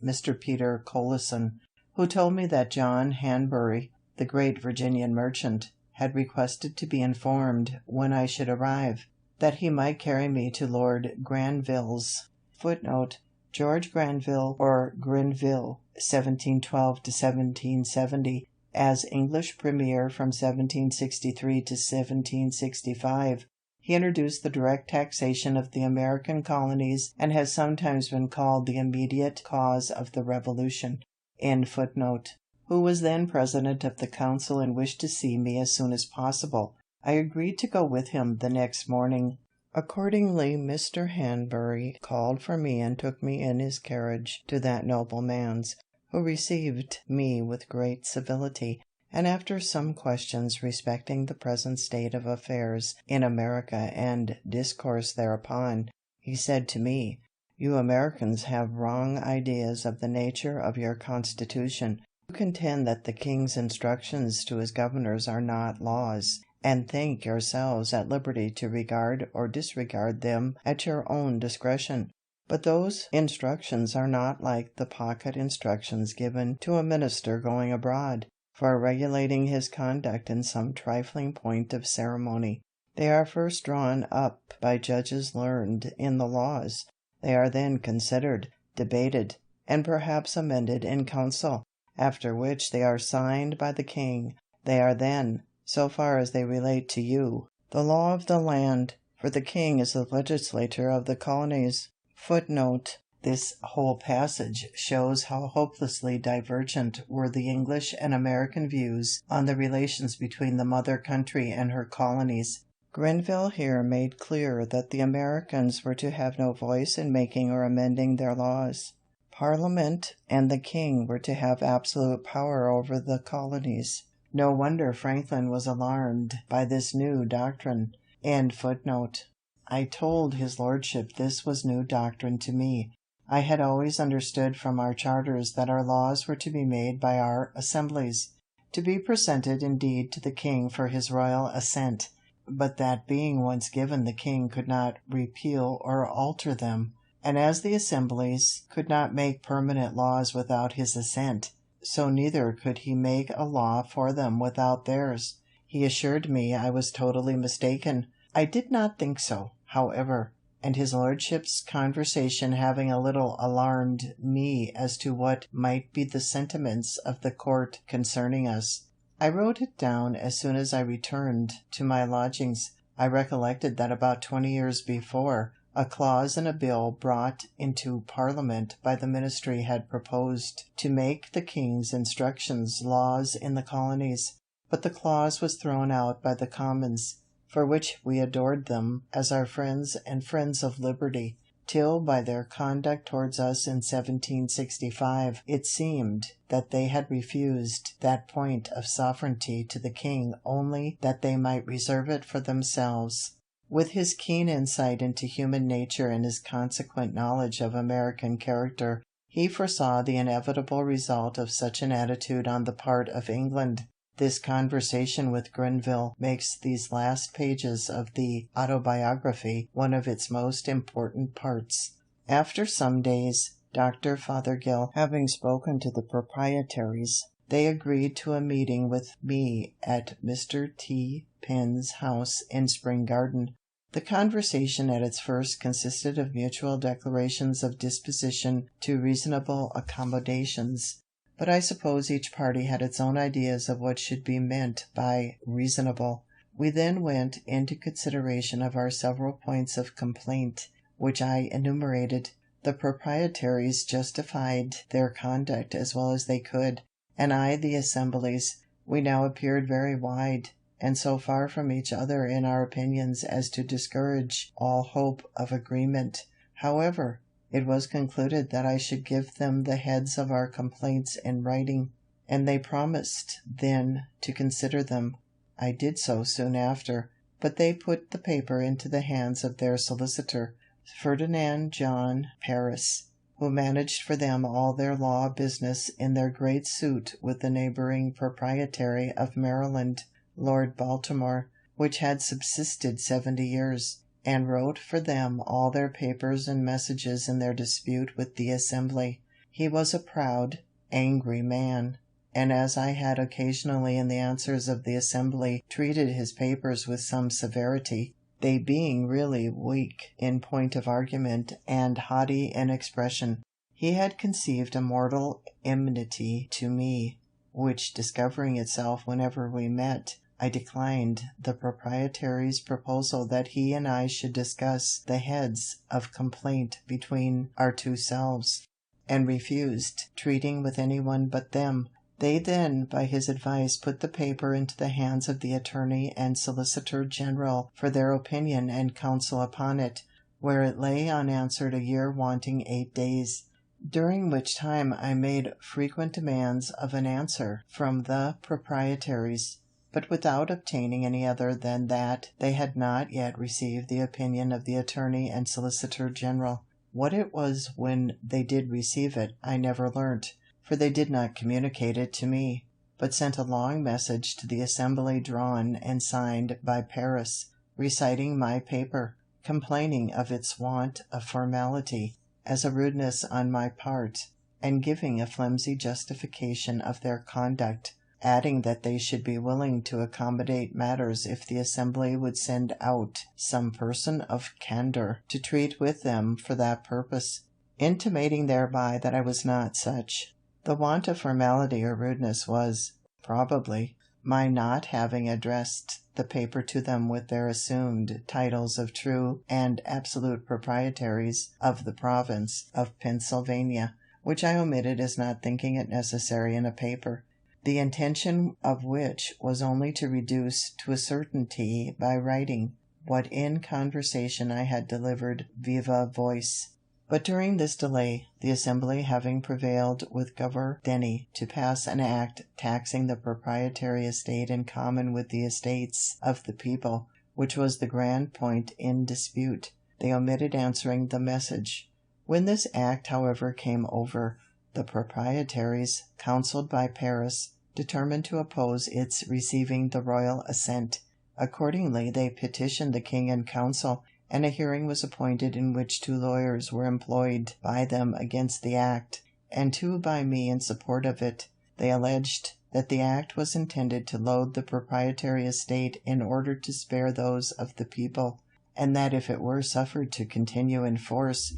Mr. Peter Collison, who told me that John Hanbury, the great Virginian merchant, had requested to be informed when I should arrive, that he might carry me to Lord Granville's. Footnote: George Granville or Grenville, 1712 to 1770, as English Premier from 1763 to 1765. He introduced the direct taxation of the American colonies, and has sometimes been called the immediate cause of the Revolution. End footnote. Who was then President of the Council and wished to see me as soon as possible. I agreed to go with him the next morning. Accordingly Mr. Hanbury called for me and took me in his carriage to that nobleman's, who received me with great civility, and after some questions respecting the present state of affairs in America and discourse thereupon, he said to me, "You Americans have wrong ideas of the nature of your Constitution. You contend that the King's instructions to his governors are not laws, and think yourselves at liberty to regard or disregard them at your own discretion. But those instructions are not like the pocket instructions given to a minister going abroad, for regulating his conduct in some trifling point of ceremony. They are first drawn up by judges learned in the laws. They are then considered, debated, and perhaps amended in council, after which they are signed by the king. They are then, so far as they relate to you, the law of the land, for the king is the legislator of the colonies." Footnote: this whole passage shows how hopelessly divergent were the English and American views on the relations between the mother country and her colonies. Grenville here made clear that the Americans were to have no voice in making or amending their laws. Parliament and the king were to have absolute power over the colonies. No wonder Franklin was alarmed by this new doctrine. End footnote. I told his lordship this was new doctrine to me. I had always understood from our charters that our laws were to be made by our assemblies, to be presented indeed to the king for his royal assent, but that being once given the king could not repeal or alter them, and as the assemblies could not make permanent laws without his assent, so neither could he make a law for them without theirs. He assured me I was totally mistaken. I did not think so, however, and his lordship's conversation having a little alarmed me as to what might be the sentiments of the court concerning us, I wrote it down as soon as I returned to my lodgings. I recollected that about 20 years before, a clause in a bill brought into Parliament by the Ministry had proposed to make the King's instructions laws in the colonies, but the clause was thrown out by the Commons, for which we adored them as our friends and friends of liberty, till by their conduct towards us in 1765 it seemed that they had refused that point of sovereignty to the king only that they might reserve it for themselves. With his keen insight into human nature and his consequent knowledge of American character, he foresaw the inevitable result of such an attitude on the part of England. This conversation with Grenville makes these last pages of the Autobiography one of its most important parts. After some days, Dr. Fothergill having spoken to the proprietaries, they agreed to a meeting with me at Mr. T. Penn's house in Spring Garden. The conversation at its first consisted of mutual declarations of disposition to reasonable accommodations, but I suppose each party had its own ideas of what should be meant by reasonable. We then went into consideration of our several points of complaint, which I enumerated. The proprietaries justified their conduct as well as they could, and I the assemblies. We now appeared very wide, and so far from each other in our opinions as to discourage all hope of agreement. However, it was concluded that I should give them the heads of our complaints in writing, and they promised then to consider them. I did so soon after, but they put the paper into the hands of their solicitor, Ferdinand John Paris, who managed for them all their law business in their great suit with the neighboring proprietary of Maryland, Lord Baltimore, which had subsisted 70 years, and wrote for them all their papers and messages in their dispute with the Assembly. He was a proud, angry man, and as I had occasionally in the answers of the Assembly treated his papers with some severity, they being really weak in point of argument and haughty in expression, he had conceived a mortal enmity to me, which discovering itself whenever we met, I declined the proprietary's proposal that he and I should discuss the heads of complaint between our two selves, and refused treating with anyone but them. They then, by his advice, put the paper into the hands of the Attorney and Solicitor General for their opinion and counsel upon it, where it lay unanswered a year wanting 8 days, during which time I made frequent demands of an answer from the proprietaries, but without obtaining any other than that they had not yet received the opinion of the Attorney and Solicitor General. What it was when they did receive it I never learnt, for they did not communicate it to me, but sent a long message to the Assembly drawn and signed by Paris, reciting my paper, complaining of its want of formality, as a rudeness on my part, and giving a flimsy justification of their conduct, adding that they should be willing to accommodate matters if the Assembly would send out some person of candour to treat with them for that purpose, intimating thereby that I was not such. The want of formality or rudeness was, probably, my not having addressed the paper to them with their assumed titles of true and absolute proprietaries of the province of Pennsylvania, which I omitted as not thinking it necessary in a paper, the intention of which was only to reduce to a certainty by writing what in conversation I had delivered viva voce. But during this delay, the Assembly having prevailed with Governor Denny to pass an act taxing the proprietary estate in common with the estates of the people, which was the grand point in dispute, they omitted answering the message. When this act, however, came over, the proprietaries, counselled by Paris, determined to oppose its receiving the royal assent. Accordingly, they petitioned the King and Council, and a hearing was appointed in which 2 lawyers were employed by them against the act, and 2 by me in support of it. They alleged that the act was intended to load the proprietary estate in order to spare those of the people, and that if it were suffered to continue in force,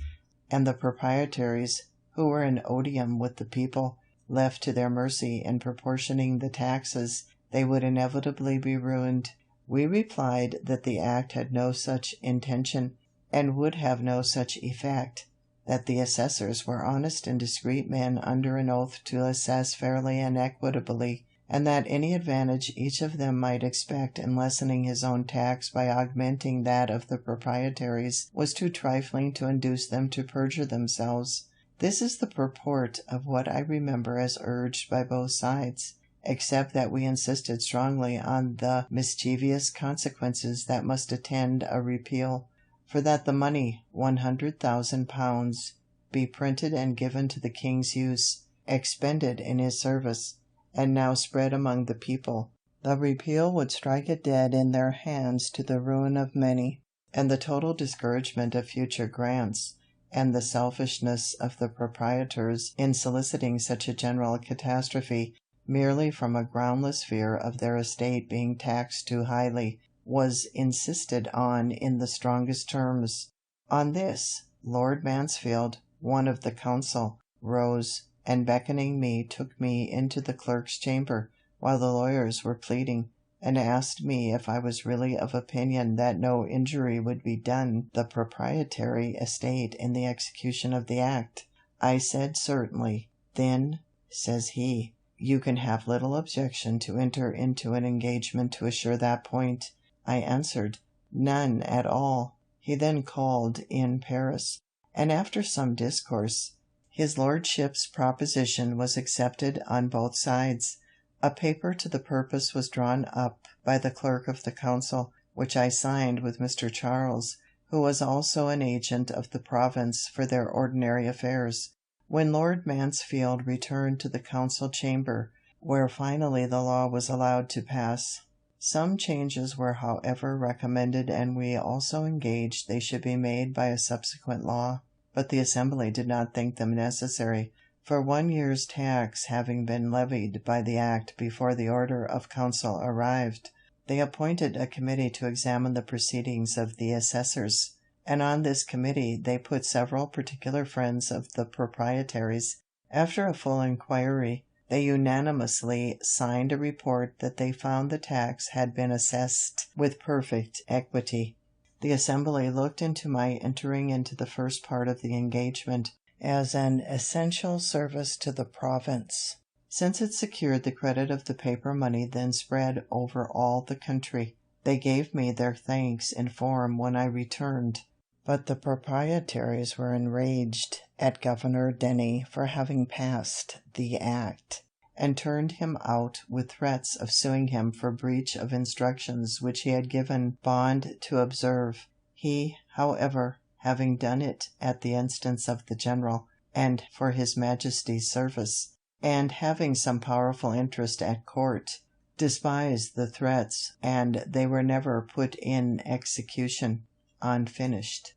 and the proprietaries, who were in odium with the people, left to their mercy in proportioning the taxes, they would inevitably be ruined. We replied that the act had no such intention, and would have no such effect, that the assessors were honest and discreet men under an oath to assess fairly and equitably, and that any advantage each of them might expect in lessening his own tax by augmenting that of the proprietaries was too trifling to induce them to perjure themselves. This is the purport of what I remember as urged by both sides, except that we insisted strongly on the mischievous consequences that must attend a repeal, for that the money £100,000 be printed and given to the King's use, expended in his service, and now spread among the people. The repeal would strike it dead in their hands to the ruin of many, and the total discouragement of future grants, and the selfishness of the proprietors in soliciting such a general catastrophe, merely from a groundless fear of their estate being taxed too highly, was insisted on in the strongest terms. On this, Lord Mansfield, one of the council, rose, and beckoning me took me into the clerk's chamber, while the lawyers were pleading, and asked me if I was really of opinion that no injury would be done the proprietary estate in the execution of the act. I said certainly. Then, says he, you can have little objection to enter into an engagement to assure that point. I answered, none at all. He then called in Paris, and after some discourse, his lordship's proposition was accepted on both sides. A paper to the purpose was drawn up by the clerk of the council, which I signed with Mr. Charles, who was also an agent of the province for their ordinary affairs. When Lord Mansfield returned to the council chamber, where finally the law was allowed to pass, some changes were however recommended, and we also engaged they should be made by a subsequent law, but the Assembly did not think them necessary, for 1 year's tax having been levied by the Act before the order of council arrived. They appointed a committee to examine the proceedings of the assessors, and on this committee they put several particular friends of the proprietaries. After a full inquiry, they unanimously signed a report that they found the tax had been assessed with perfect equity. The Assembly looked into my entering into the first part of the engagement as an essential service to the province, since it secured the credit of the paper money then spread over all the country. They gave me their thanks in form when I returned, but the proprietaries were enraged at Governor Denny for having passed the act, and turned him out with threats of suing him for breach of instructions which he had given Bond to observe. He, however, having done it at the instance of the general, and for his Majesty's service, and having some powerful interest at court, despised the threats, and they were never put in execution. Unfinished.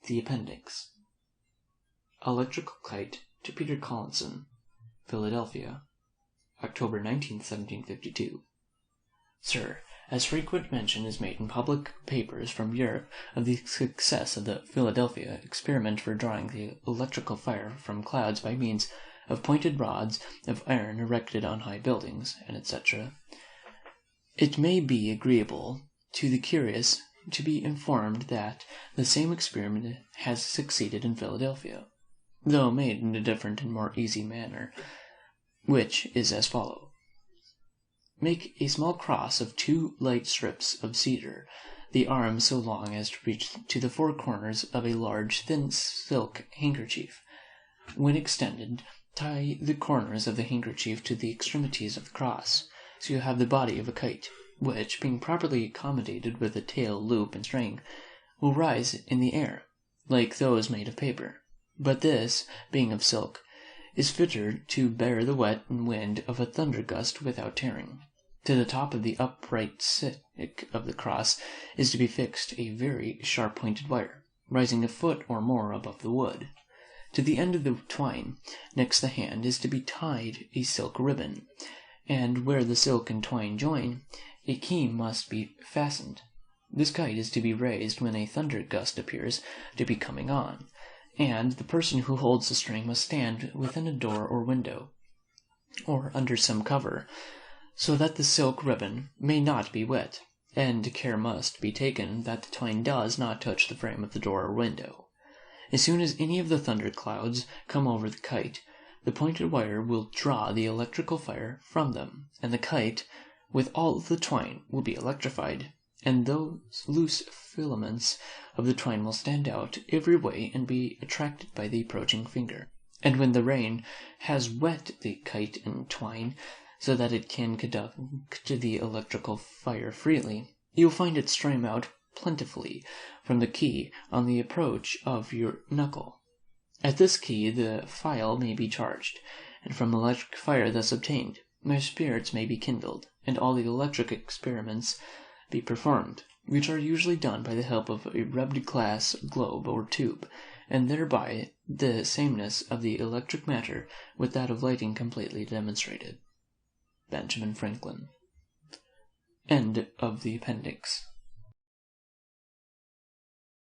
The Appendix. Electrical Kite to Peter Collinson, Philadelphia, October 19, 1752. Sir, as frequent mention is made in public papers from Europe of the success of the Philadelphia experiment for drawing the electrical fire from clouds by means of pointed rods of iron erected on high buildings, and etc., it may be agreeable to the curious to be informed that the same experiment has succeeded in Philadelphia, though made in a different and more easy manner, which is as follows. Make a small cross of 2 light strips of cedar, the arms so long as to reach to the 4 corners of a large thin silk handkerchief. When extended, tie the corners of the handkerchief to the extremities of the cross, so you have the body of a kite, which, being properly accommodated with a tail, loop, and string, will rise in the air, like those made of paper. But this, being of silk, is fitter to bear the wet and wind of a thunder gust without tearing. To the top of the upright stick of the cross is to be fixed a very sharp-pointed wire, rising a foot or more above the wood. To the end of the twine, next the hand, is to be tied a silk ribbon, and where the silk and twine join, a key must be fastened. This kite is to be raised when a thunder gust appears to be coming on, and the person who holds the string must stand within a door or window, or under some cover, so that the silk ribbon may not be wet, and care must be taken that the twine does not touch the frame of the door or window. As soon as any of the thunder clouds come over the kite, the pointed wire will draw the electrical fire from them, and the kite, with all the twine, will be electrified, and those loose filaments of the twine will stand out every way and be attracted by the approaching finger. And when the rain has wet the kite and twine, so that it can conduct the electrical fire freely, you will find it stream out plentifully from the key on the approach of your knuckle. At this key the file may be charged, and from the electric fire thus obtained, my spirits may be kindled, and all the electric experiments be performed, which are usually done by the help of a rubbed glass globe or tube, and thereby the sameness of the electric matter with that of lighting completely demonstrated. Benjamin Franklin. End of the appendix.